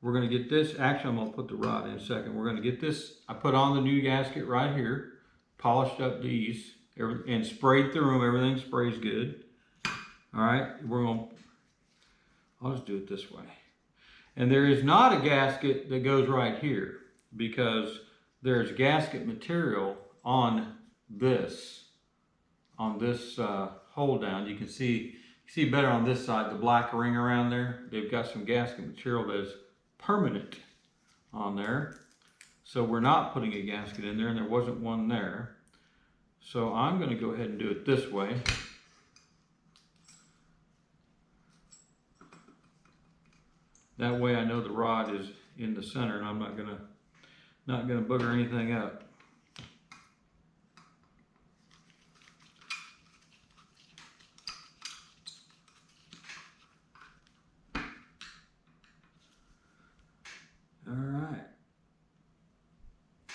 we're going to get this. Actually, I'm going to put the rod in a second. We're going to get this. I put on the new gasket right here. Polished up these. And sprayed through them. Everything sprays good. All right. I'll just do it this way. And there is not a gasket that goes right here, because there's gasket material on this hold down. You can see better on this side, the black ring around there. They've got some gasket material that is permanent on there. So we're not putting a gasket in there, and there wasn't one there. So I'm going to go ahead and do it this way. That way I know the rod is in the center, and I'm not gonna booger anything up.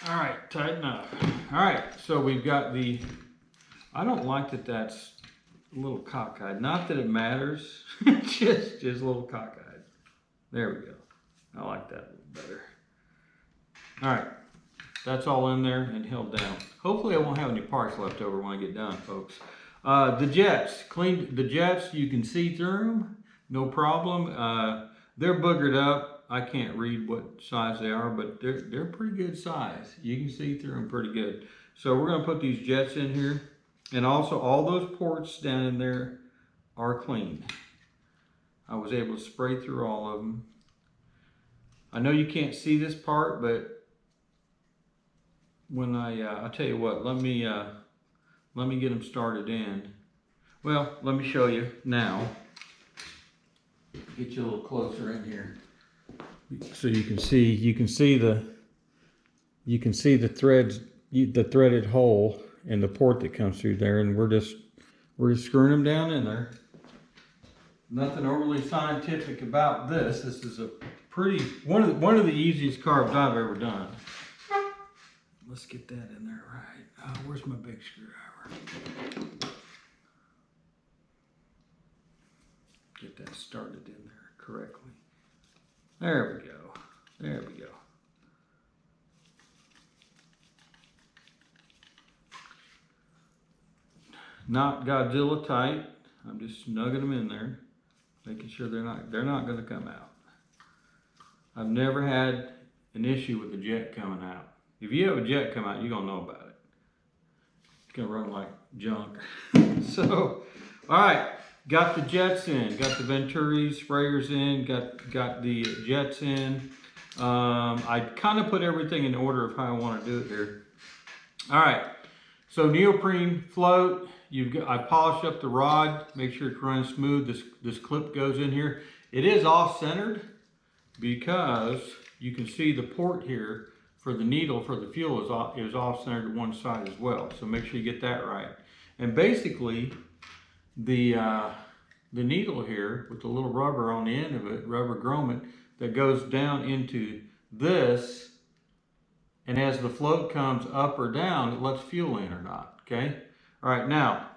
All right, tighten up. All right, so we've got I don't like that that's a little cockeyed. Not that it matters, just a little cockeyed. There we go. I like that a little better. All right, that's all in there and held down. Hopefully I won't have any parts left over when I get done, folks. The jets, cleaned the jets. You can see through them, no problem. They're boogered up. I can't read what size they are, but they're pretty good size. You can see through them pretty good. So we're gonna put these jets in here, and also all those ports down in there are clean. I was able to spray through all of them. I know you can't see this part, but when I'll tell you what, let me get them started in. Well, let me show you now. Get you a little closer in here, so you can see the threads, the threaded hole and the port that comes through there, and we're just screwing them down in there. Nothing overly scientific about this. This is a pretty one of the easiest carbs I've ever done. Let's get that in there right. Oh, where's my big screwdriver? Get that started in there correctly. There we go. There we go. not Godzilla tight. I'm just snugging them in there, making sure they're not going to come out. I've never had an issue with the jet coming out. If you have a jet come out, you're going to know about it. It's going to run like junk. So, all right, got the jets in, got the Venturi sprayers in, got the jets in. I kind of put everything in order of how I want to do it here. All right, so neoprene float. I polished up the rod, make sure it's running smooth. This clip goes in here. It is off-centered because you can see the port here for the needle for the fuel is off-centered to one side as well. So make sure you get that right. And basically, the needle here with the little rubber on the end of it, rubber grommet, that goes down into this, and as the float comes up or down, it lets fuel in or not, okay? All right, now,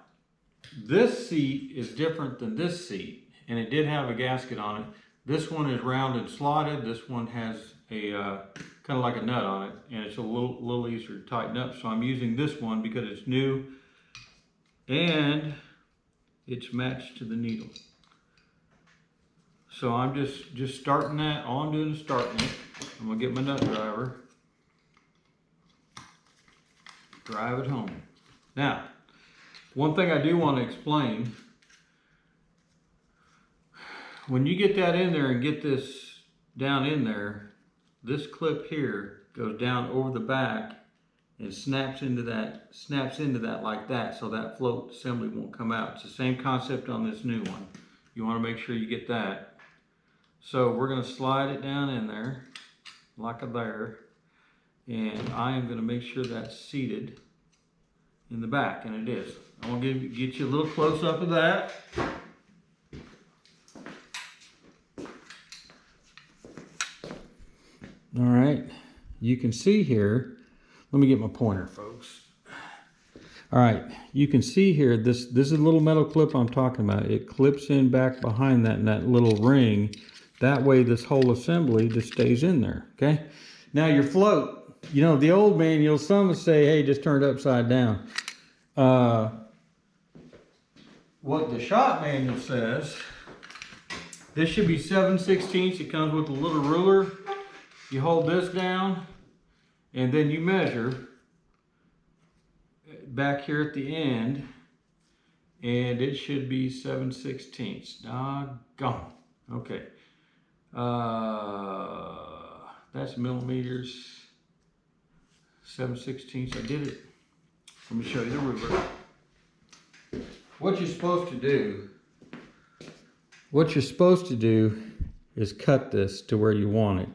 this seat is different than this seat, and it did have a gasket on it. This one is round and slotted. This one has a kind of like a nut on it, and it's a little easier to tighten up. So I'm using this one because it's new, and it's matched to the needle. So I'm just starting that. All I'm doing is starting it. I'm gonna get my nut driver, drive it home. Now, one thing I do want to explain, when you get that in there and get this down in there, this clip here goes down over the back and snaps into that like that, so that float assembly won't come out. It's the same concept on this new one. You want to make sure you get that. So we're going to slide it down in there like a bear, and I am going to make sure that's seated in the back, and it is. I want to get you a little close up of that. All right, you can see here, let me get my pointer, folks. All right, you can see here, this is a little metal clip I'm talking about. It clips in back behind that in that little ring. That way this whole assembly just stays in there, okay? Now your float, you know, the old manual, some would say, hey, just turn it upside down. What the shop manual says, this should be 7/16. It comes with a little ruler. You hold this down, and then you measure back here at the end, and it should be 7/16. Doggone. Okay. That's millimeters. 7/16. I did it. Let me show you the ruler. What you're supposed to do is cut this to where you want it.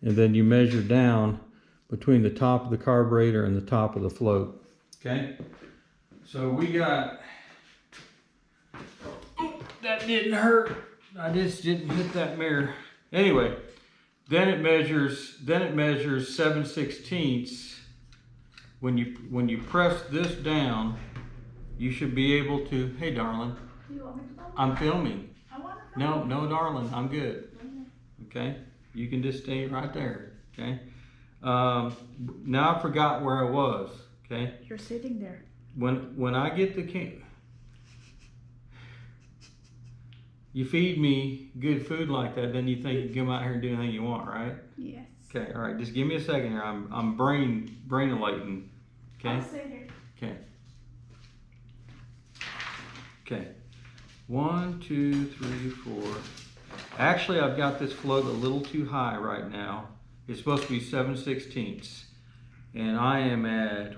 And then you measure down between the top of the carburetor and the top of the float. Okay? So we got, oh, that didn't hurt. I just didn't hit that mirror. Anyway, then it measures 7/16. When you press this down, you should be able to, hey darling, You want me to film? I'm filming. I want to film. No darling, I'm good. Okay? You can just stay right there, okay? Now I forgot where I was, okay? You're sitting there. When I get the you feed me good food like that, then you think you can come out here and do anything you want, right? Yes. Okay, all right, just give me a second here. I'm brain-elating, okay? I'll sit here. Okay. Okay. 1, 2, 3, 4. Actually, I've got this float a little too high right now. It's supposed to be 7/16. And I am at,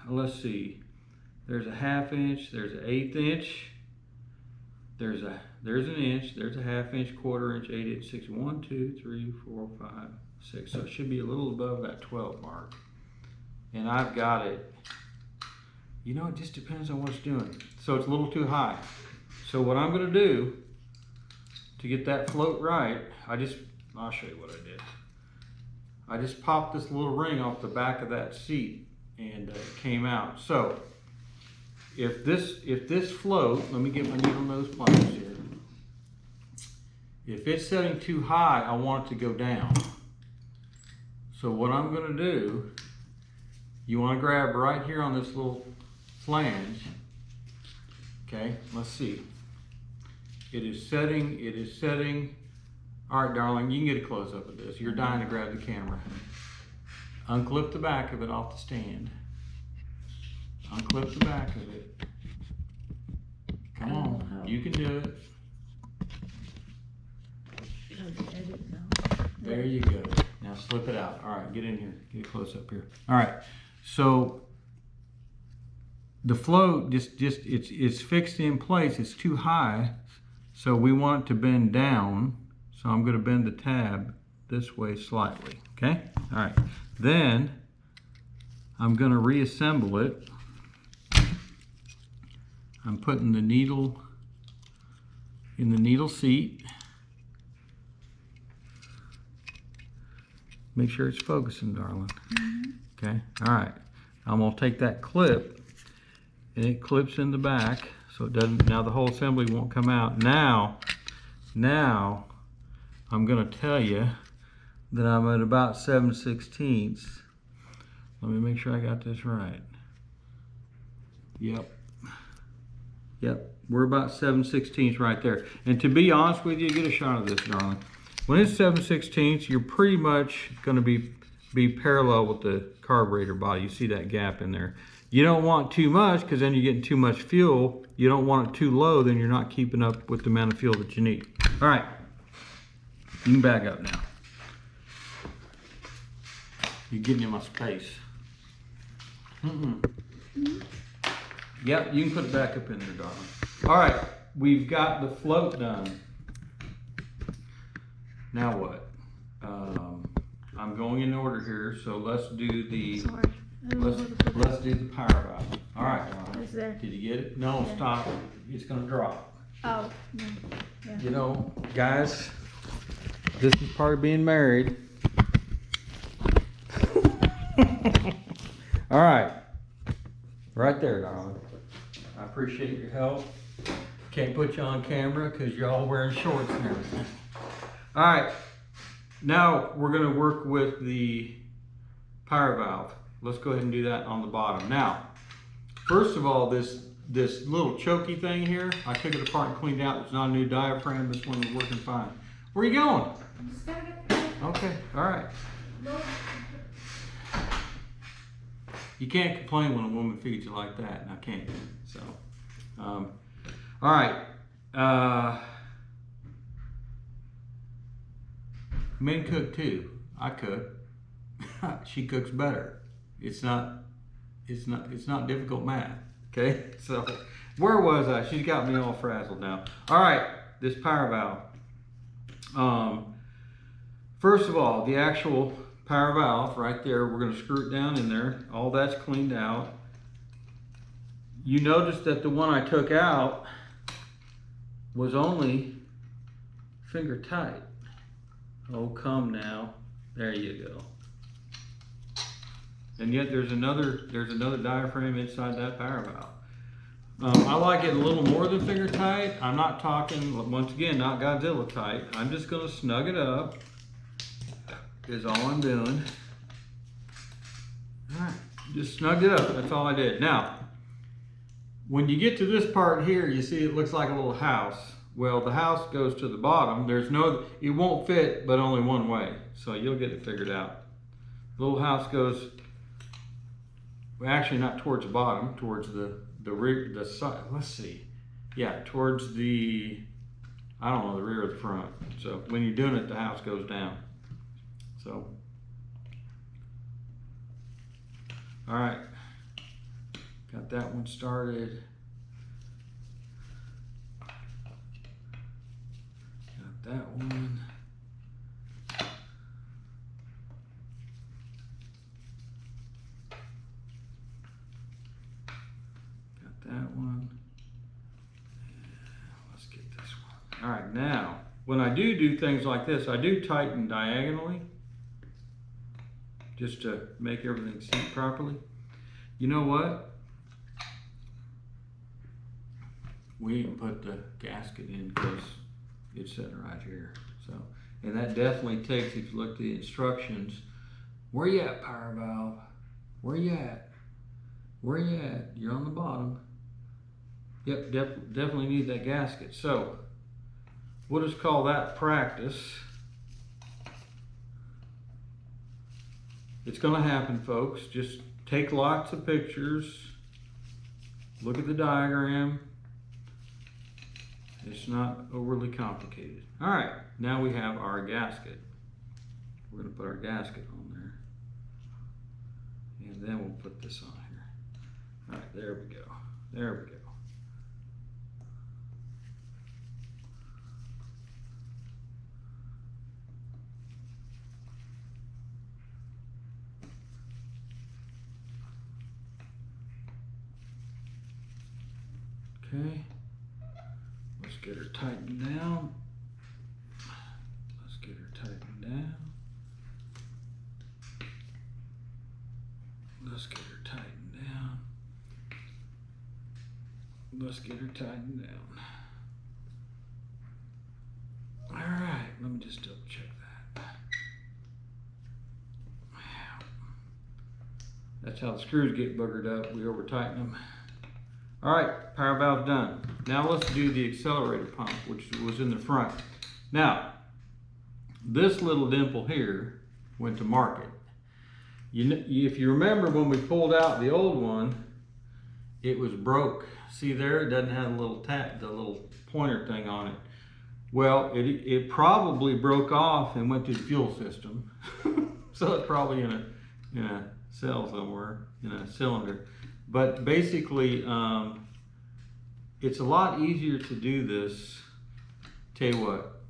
let's see, there's a 1/2 inch, there's an 1/8 inch, there's an inch, there's a 1/2 inch, 1/4 inch, 8 inch, 6, 1, 2, 3, 4, 5, 6. So it should be a little above that 12 mark. And I've got it, you know, it just depends on what it's doing. So it's a little too high. So what I'm gonna do to get that float right, I'll show you what I did. I just popped this little ring off the back of that seat, and it came out. So if this float, let me get my needle nose pliers here. If it's setting too high, I want it to go down. So what I'm gonna do, you wanna grab right here on this little flange, Okay, let's see. It is setting, it is setting. All right, darling, you can get a close up of this. You're dying to grab the camera. Unclip the back of it off the stand. Unclip the back of it. Come on, you can do it. There you go. Now slip it out. All right, get in here. Get a close up here. All right, so the float it's fixed in place. It's too high, so we want it to bend down. So I'm going to bend the tab this way slightly. Okay. All right. Then I'm going to reassemble it. I'm putting the needle in the needle seat. Make sure it's focusing, darling. Okay. All right. I'm going to take that clip. And it clips in the back, so it doesn't, now the whole assembly won't come out. Now I'm gonna tell you that I'm at about 7/16. Let me make sure I got this right. Yep, we're about 7/16 right there. And to be honest with you, get a shot of this, darling. When it's 7/16, you're pretty much gonna be parallel with the carburetor body. You see that gap in there. You don't want too much because then you're getting too much fuel. You don't want it too low, then you're not keeping up with the amount of fuel that you need. All right, you can back up now. You're getting in my space. Yep, you can put it back up in there, darling. All right, we've got the float done. Now what? I'm going in order here, so let's do the. Sorry. Let's do the power valve. All right, darling. It's there. Did you get it? No, Yeah. stop. It's gonna drop. Oh, no. Yeah. You know, guys, this is part of being married. All right, right there, darling. I appreciate your help. Can't put you on camera because you're all wearing shorts and everything. All right, now we're gonna work with the power valve. Let's go ahead and do that on the bottom. Now, first of all, this little chokey thing here, I took it apart and cleaned out. It's not a new diaphragm. This one is working fine. Where are you going? I'm just gonna get. Okay, all right. You can't complain when a woman feeds you like that, and I can't. So, all right. Men cook too. I cook. She cooks better. It's not difficult math. Okay, so where was I? She's got me all frazzled now. All right, this power valve. First of all, the actual power valve right there, we're going to screw it down in there. All that's cleaned out. You notice that the one I took out was only finger tight. Oh, come now. There you go. And yet there's another diaphragm inside that power valve. I like it a little more than finger tight. I'm not talking, once again, not Godzilla tight. I'm just going to snug it up is all I'm doing. All right, just snugged it up. That's all I did. Now, when you get to this part here, you see it looks like a little house. Well, the house goes to the bottom. It won't fit, but only one way. So you'll get it figured out. The little house goes, well, actually not towards the bottom, towards the side. Let's see. Yeah, towards the, I don't know, the rear or the front. So when you're doing it, the house goes down. So, all right, got that one started. Got that one. Got that one. Let's get this one. All right, now, when I do things like this, I do tighten diagonally, just to make everything seat properly. You know what? We didn't put the gasket in because it's sitting right here. So, and that definitely takes, if you look at the instructions, where you at, power valve? Where you at? Where you at? You're on the bottom. Yep, definitely need that gasket. So we'll just call that practice. It's gonna happen, folks. Just take lots of pictures. Look at the diagram. It's not overly complicated. All right, now we have our gasket. We're gonna put our gasket on there. And then we'll put this on here. All right, there we go. There we go. Okay, let's get her tightened down. Let's get her tightened down. Let's get her tightened down. Let's get her tightened down. All right, let me just double check that. That's how the screws get boogered up. We over tighten them. All right, power valve done. Now let's do the accelerator pump, which was in the front. Now, this little dimple here went to market. If you remember when we pulled out the old one, it was broke. See there, it doesn't have a little the little pointer thing on it. Well, it probably broke off and went to the fuel system. So it's probably in a cell somewhere, in a cylinder. But basically, it's a lot easier to do this. Tell you what,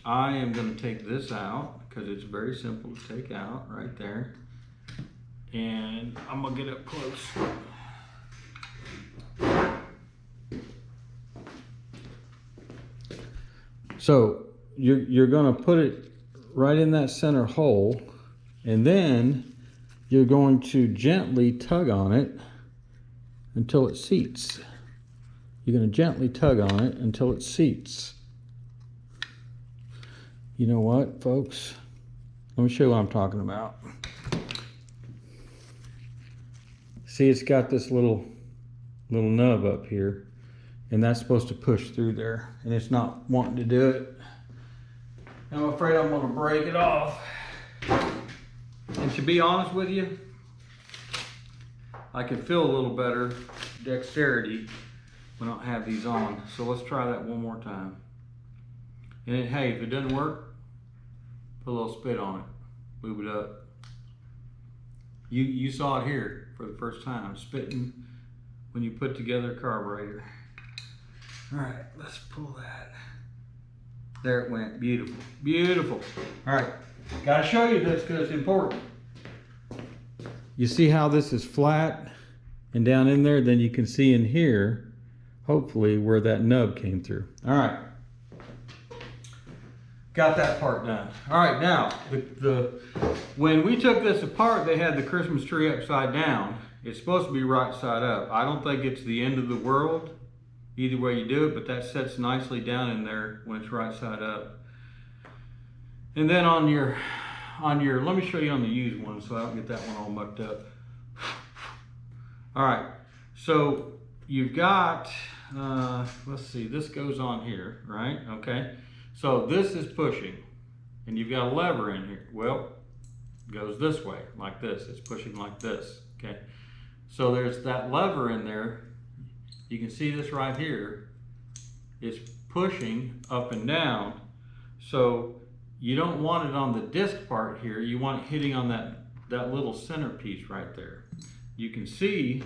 I am going to take this out because it's very simple to take out right there. And I'm going to get up close. So you're going to put it right in that center hole, and then you're going to gently tug on it until it seats. You're going to gently tug on it until it seats. You know what, folks? Let me show you what I'm talking about. See, it's got this little nub up here, and that's supposed to push through there, and it's not wanting to do it. I'm afraid I'm going to break it off. And to be honest with you, I can feel a little better dexterity when I don't have these on. So let's try that one more time. And then, hey, if it doesn't work, put a little spit on it. Move it up. You saw it here for the first time, spitting when you put together a carburetor. All right, let's pull that. There it went, beautiful, beautiful. All right, gotta show you this because it's important. You see how this is flat and down in there? Then you can see in here, hopefully, where that nub came through. All right, got that part done. All right, now, when we took this apart, they had the Christmas tree upside down. It's supposed to be right side up. I don't think it's the end of the world, either way you do it, but that sets nicely down in there when it's right side up. And then on your, let me show you on the used one so I don't get that one all mucked up. All right, so you've got, let's see, this goes on here, right? Okay, so this is pushing, and you've got a lever in here. Well, it goes this way, like this. It's pushing like this, okay? So there's that lever in there. You can see this right here. It's pushing up and down. So you don't want it on the disc part here. You want it hitting on that little centerpiece right there. You can see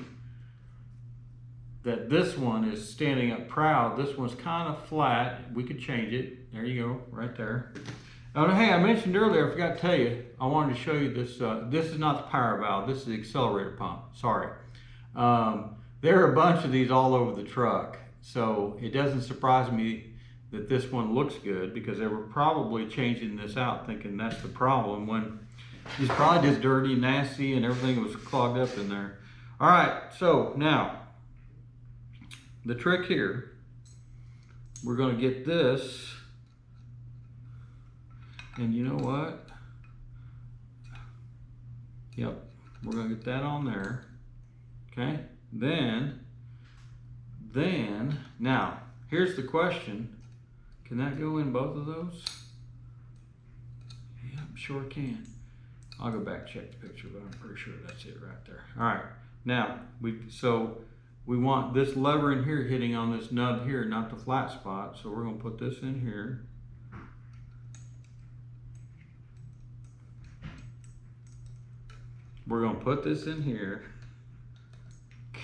that this one is standing up proud. This one's kind of flat. We could change it. There you go, right there. Oh, hey, I mentioned earlier, I forgot to tell you, I wanted to show you this. This is not the power valve. This is the accelerator pump. Sorry. There are a bunch of these all over the truck. So it doesn't surprise me that this one looks good because they were probably changing this out thinking that's the problem when it's probably just dirty, nasty, and everything was clogged up in there. All right, so now the trick here, we're going to get this, and you know what? Yep, we're going to get that on there. Okay, then Then, now, here's the question. Can that go in both of those? Yeah, I'm sure it can. I'll go back and check the picture, but I'm pretty sure that's it right there. All right, now, we want this lever in here hitting on this nub here, not the flat spot. So we're gonna put this in here. We're gonna put this in here.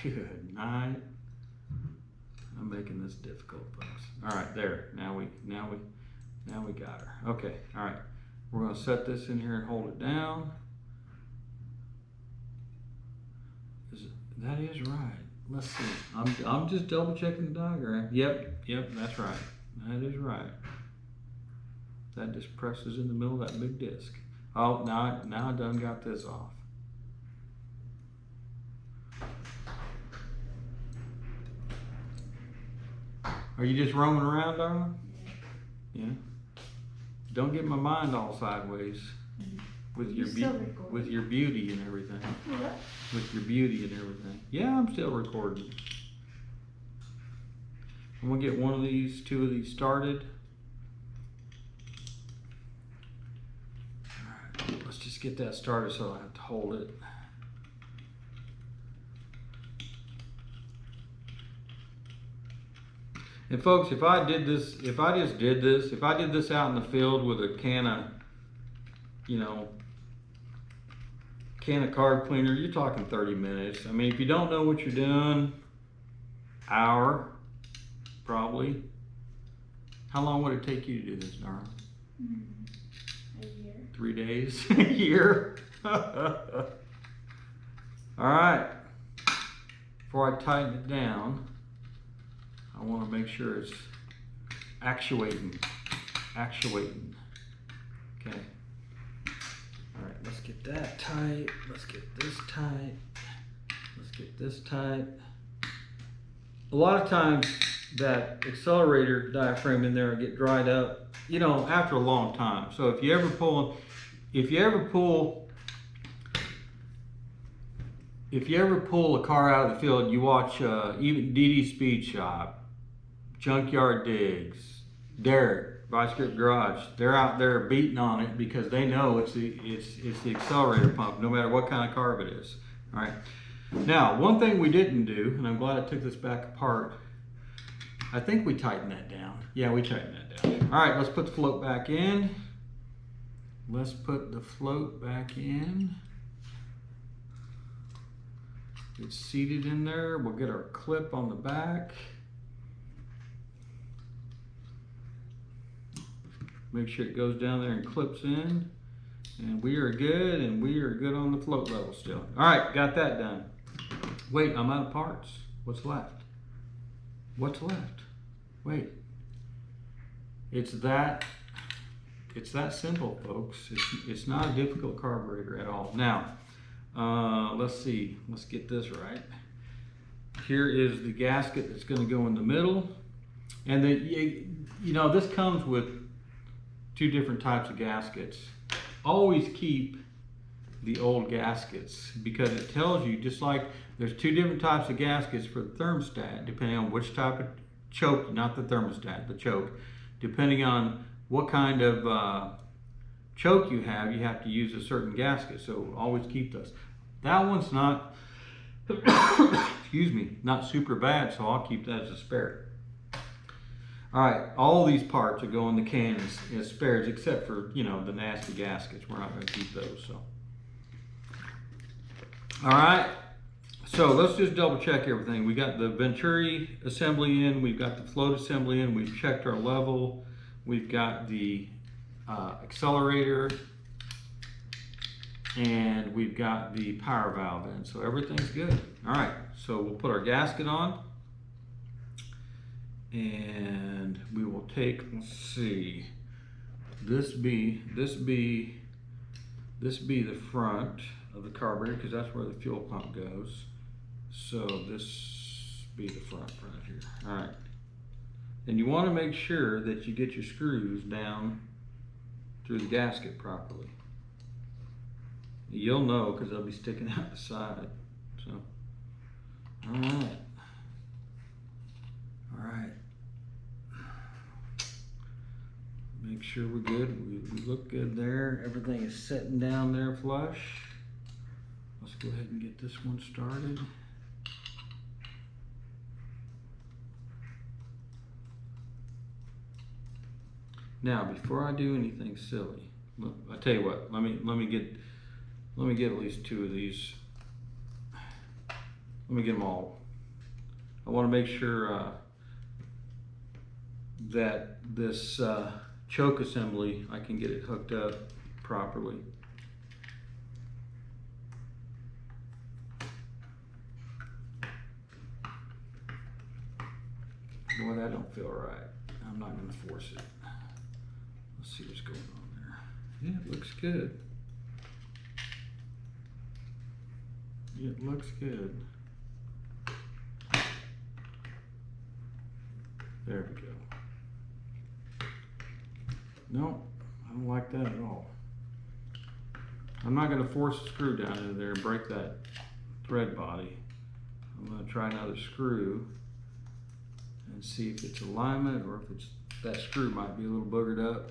Good night. I'm making this difficult, folks. All right, there. Now we got her. Okay, all right. We're gonna set this in here and hold it down. That is right. Let's see. I'm just double checking the diagram. Yep, that's right. That is right. That just presses in the middle of that big disc. Oh, now I done got this off. Are you just roaming around, darling? Yeah. Don't get my mind all sideways with your beauty and everything. What? With your beauty and everything. Yeah, I'm still recording. I'm gonna get two of these started. All right, let's just get that started so I don't have to hold it. And folks, if I did this out in the field with a can of carb cleaner, you're talking 30 minutes. I mean, if you don't know what you're doing, hour, probably. How long would it take you to do this, darling? A year. 3 days? A year? All right. Before I tighten it down, I want to make sure it's actuating. Okay. All right, let's get that tight. Let's get this tight. Let's get this tight. A lot of times that accelerator diaphragm in there will get dried up, after a long time. So if you ever pull a car out of the field, you watch even DD Speed Shop, Junkyard Digs, Derek, Vice Grip Garage. They're out there beating on it because they know it's the accelerator pump, no matter what kind of carb it is. All right. Now, one thing we didn't do, and I'm glad I took this back apart. I think we tightened that down. Yeah, we tightened that down. All right, let's put the float back in. Let's put the float back in. It's seated in there. We'll get our clip on the back. Make sure it goes down there and clips in. And we are good, and we are good on the float level still. All right, got that done. Wait, I'm out of parts. What's left? What's left? Wait. It's that simple, folks. It's not a difficult carburetor at all. Now, let's see. Let's get this right. Here is the gasket that's going to go in the middle. And this comes with 2 different types of gaskets. Always keep the old gaskets because it tells you, just like there's 2 different types of gaskets for the thermostat, depending on which type of choke, not the thermostat, the choke. Depending on what kind of choke you have to use a certain gasket. So always keep those. That one's not, excuse me, not super bad, so I'll keep that as a spare. All right, all these parts are going in the can as spares, except for, the nasty gaskets. We're not going to keep those, so. All right, so let's just double check everything. We got the Venturi assembly in, we've got the float assembly in, we've checked our level, we've got the accelerator, and we've got the power valve in, so everything's good. All right, so we'll put our gasket on. And we will take, let's see, this be the front of the carburetor because that's where the fuel pump goes. So this be the front right here. All right. And you want to make sure that you get your screws down through the gasket properly. You'll know because they'll be sticking out the side. So, all right. sure we're good. We look good there. Everything is sitting down there flush. Let's go ahead and get this one started. Now, before I do anything silly, look, I tell you what. Let me get at least 2 of these. Let me get them all. I want to make sure that this choke assembly, I can get it hooked up properly. Boy, that don't feel right. I'm not going to force it. Let's see what's going on there. Yeah, it looks good. It looks good. There we go. No, I don't like that at all. I'm not going to force a screw down into there and break that thread body. I'm going to try another screw and see if it's alignment or if it's that screw might be a little boogered up.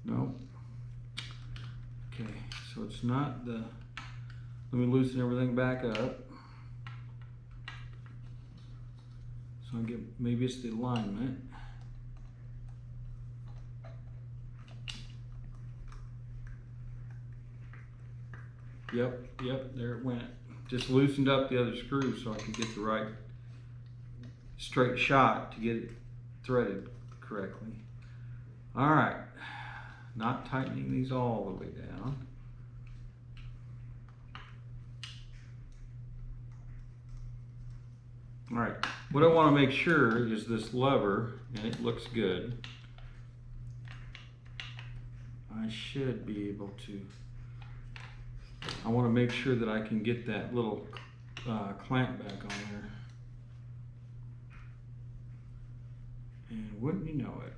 No. Okay, so it's not the, let me loosen everything back up. So I get, maybe it's the alignment. Yep, there it went. Just loosened up the other screw so I can get the right straight shot to get it threaded correctly. All right, not tightening these all the way down. All right, what I want to make sure is this lever, and it looks good. I should be able to, I want to make sure that I can get that little clamp back on there. And wouldn't you know it,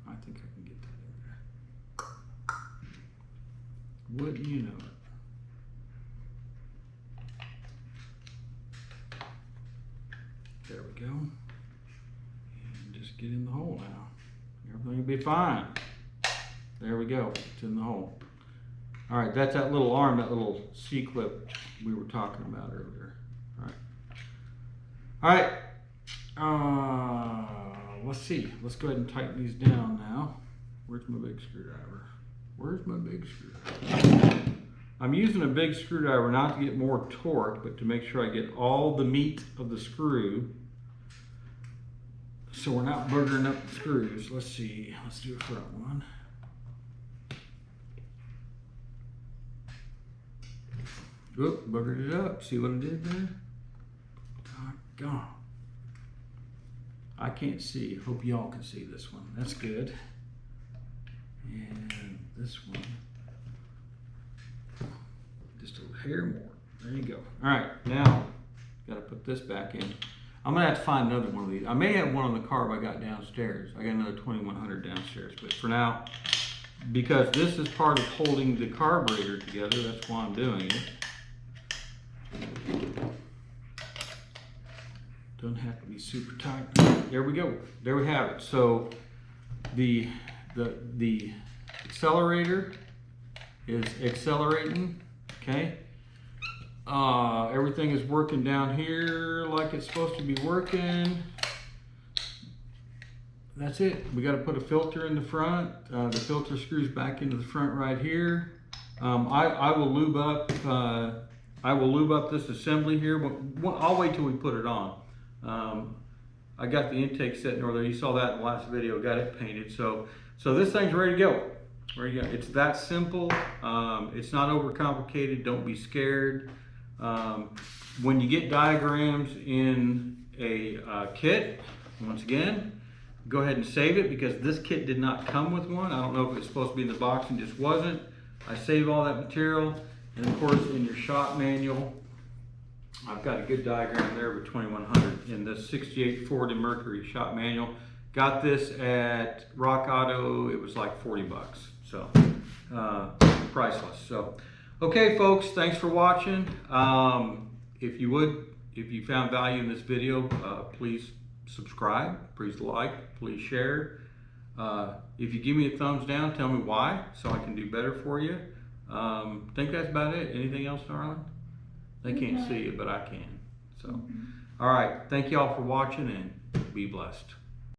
I think I can get that in there. Wouldn't you know it. There we go. And just get in the hole now. Everything will be fine. There we go. It's in the hole. All right, that's that little arm, that little C-clip we were talking about earlier. All right. Let's see. Let's go ahead and tighten these down now. Where's my big screwdriver? Where's my big screwdriver? I'm using a big screwdriver not to get more torque, but to make sure I get all the meat of the screw so we're not boogering up the screws. Let's see. Let's do a front one. Oop, boogered it up. See what I did there? Doggone. I can't see. Hope y'all can see this one. That's good. And this one. Just a hair more. There you go. All right, now got to put this back in. I'm gonna have to find another one of these. I may have one on the Carb I got downstairs. I got another 2100 downstairs, but for now, because this is part of holding the carburetor together, that's why I'm doing it. Doesn't have to be super tight. There we go. There we have it. So the accelerator is accelerating. Okay. Everything is working down here like it's supposed to be working. That's it. We got to put a filter in the front. The filter screws back into the front right here. I will lube up. I will lube up this assembly here. I'll wait till we put it on. I got the intake sitting over there. You saw that in the last video. Got it painted. So this thing's ready to go. Ready to go. It's that simple. It's not overcomplicated. Don't be scared. When you get diagrams in a kit, once again, go ahead and save it because this kit did not come with one. I don't know if it was supposed to be in the box and just wasn't. I save all that material. And of course, in your shop manual, I've got a good diagram there with 2100 in the 68 Ford and Mercury shop manual. Got this at Rock Auto. It was like 40 bucks. So, priceless. So, okay, folks, thanks for watching. if you found value in this video, please subscribe, please like, please share. If you give me a thumbs down, tell me why, so I can do better for you. Think that's about it. Anything else, darling? They can't see it, but I can. So, all right. Thank you all for watching, and be blessed.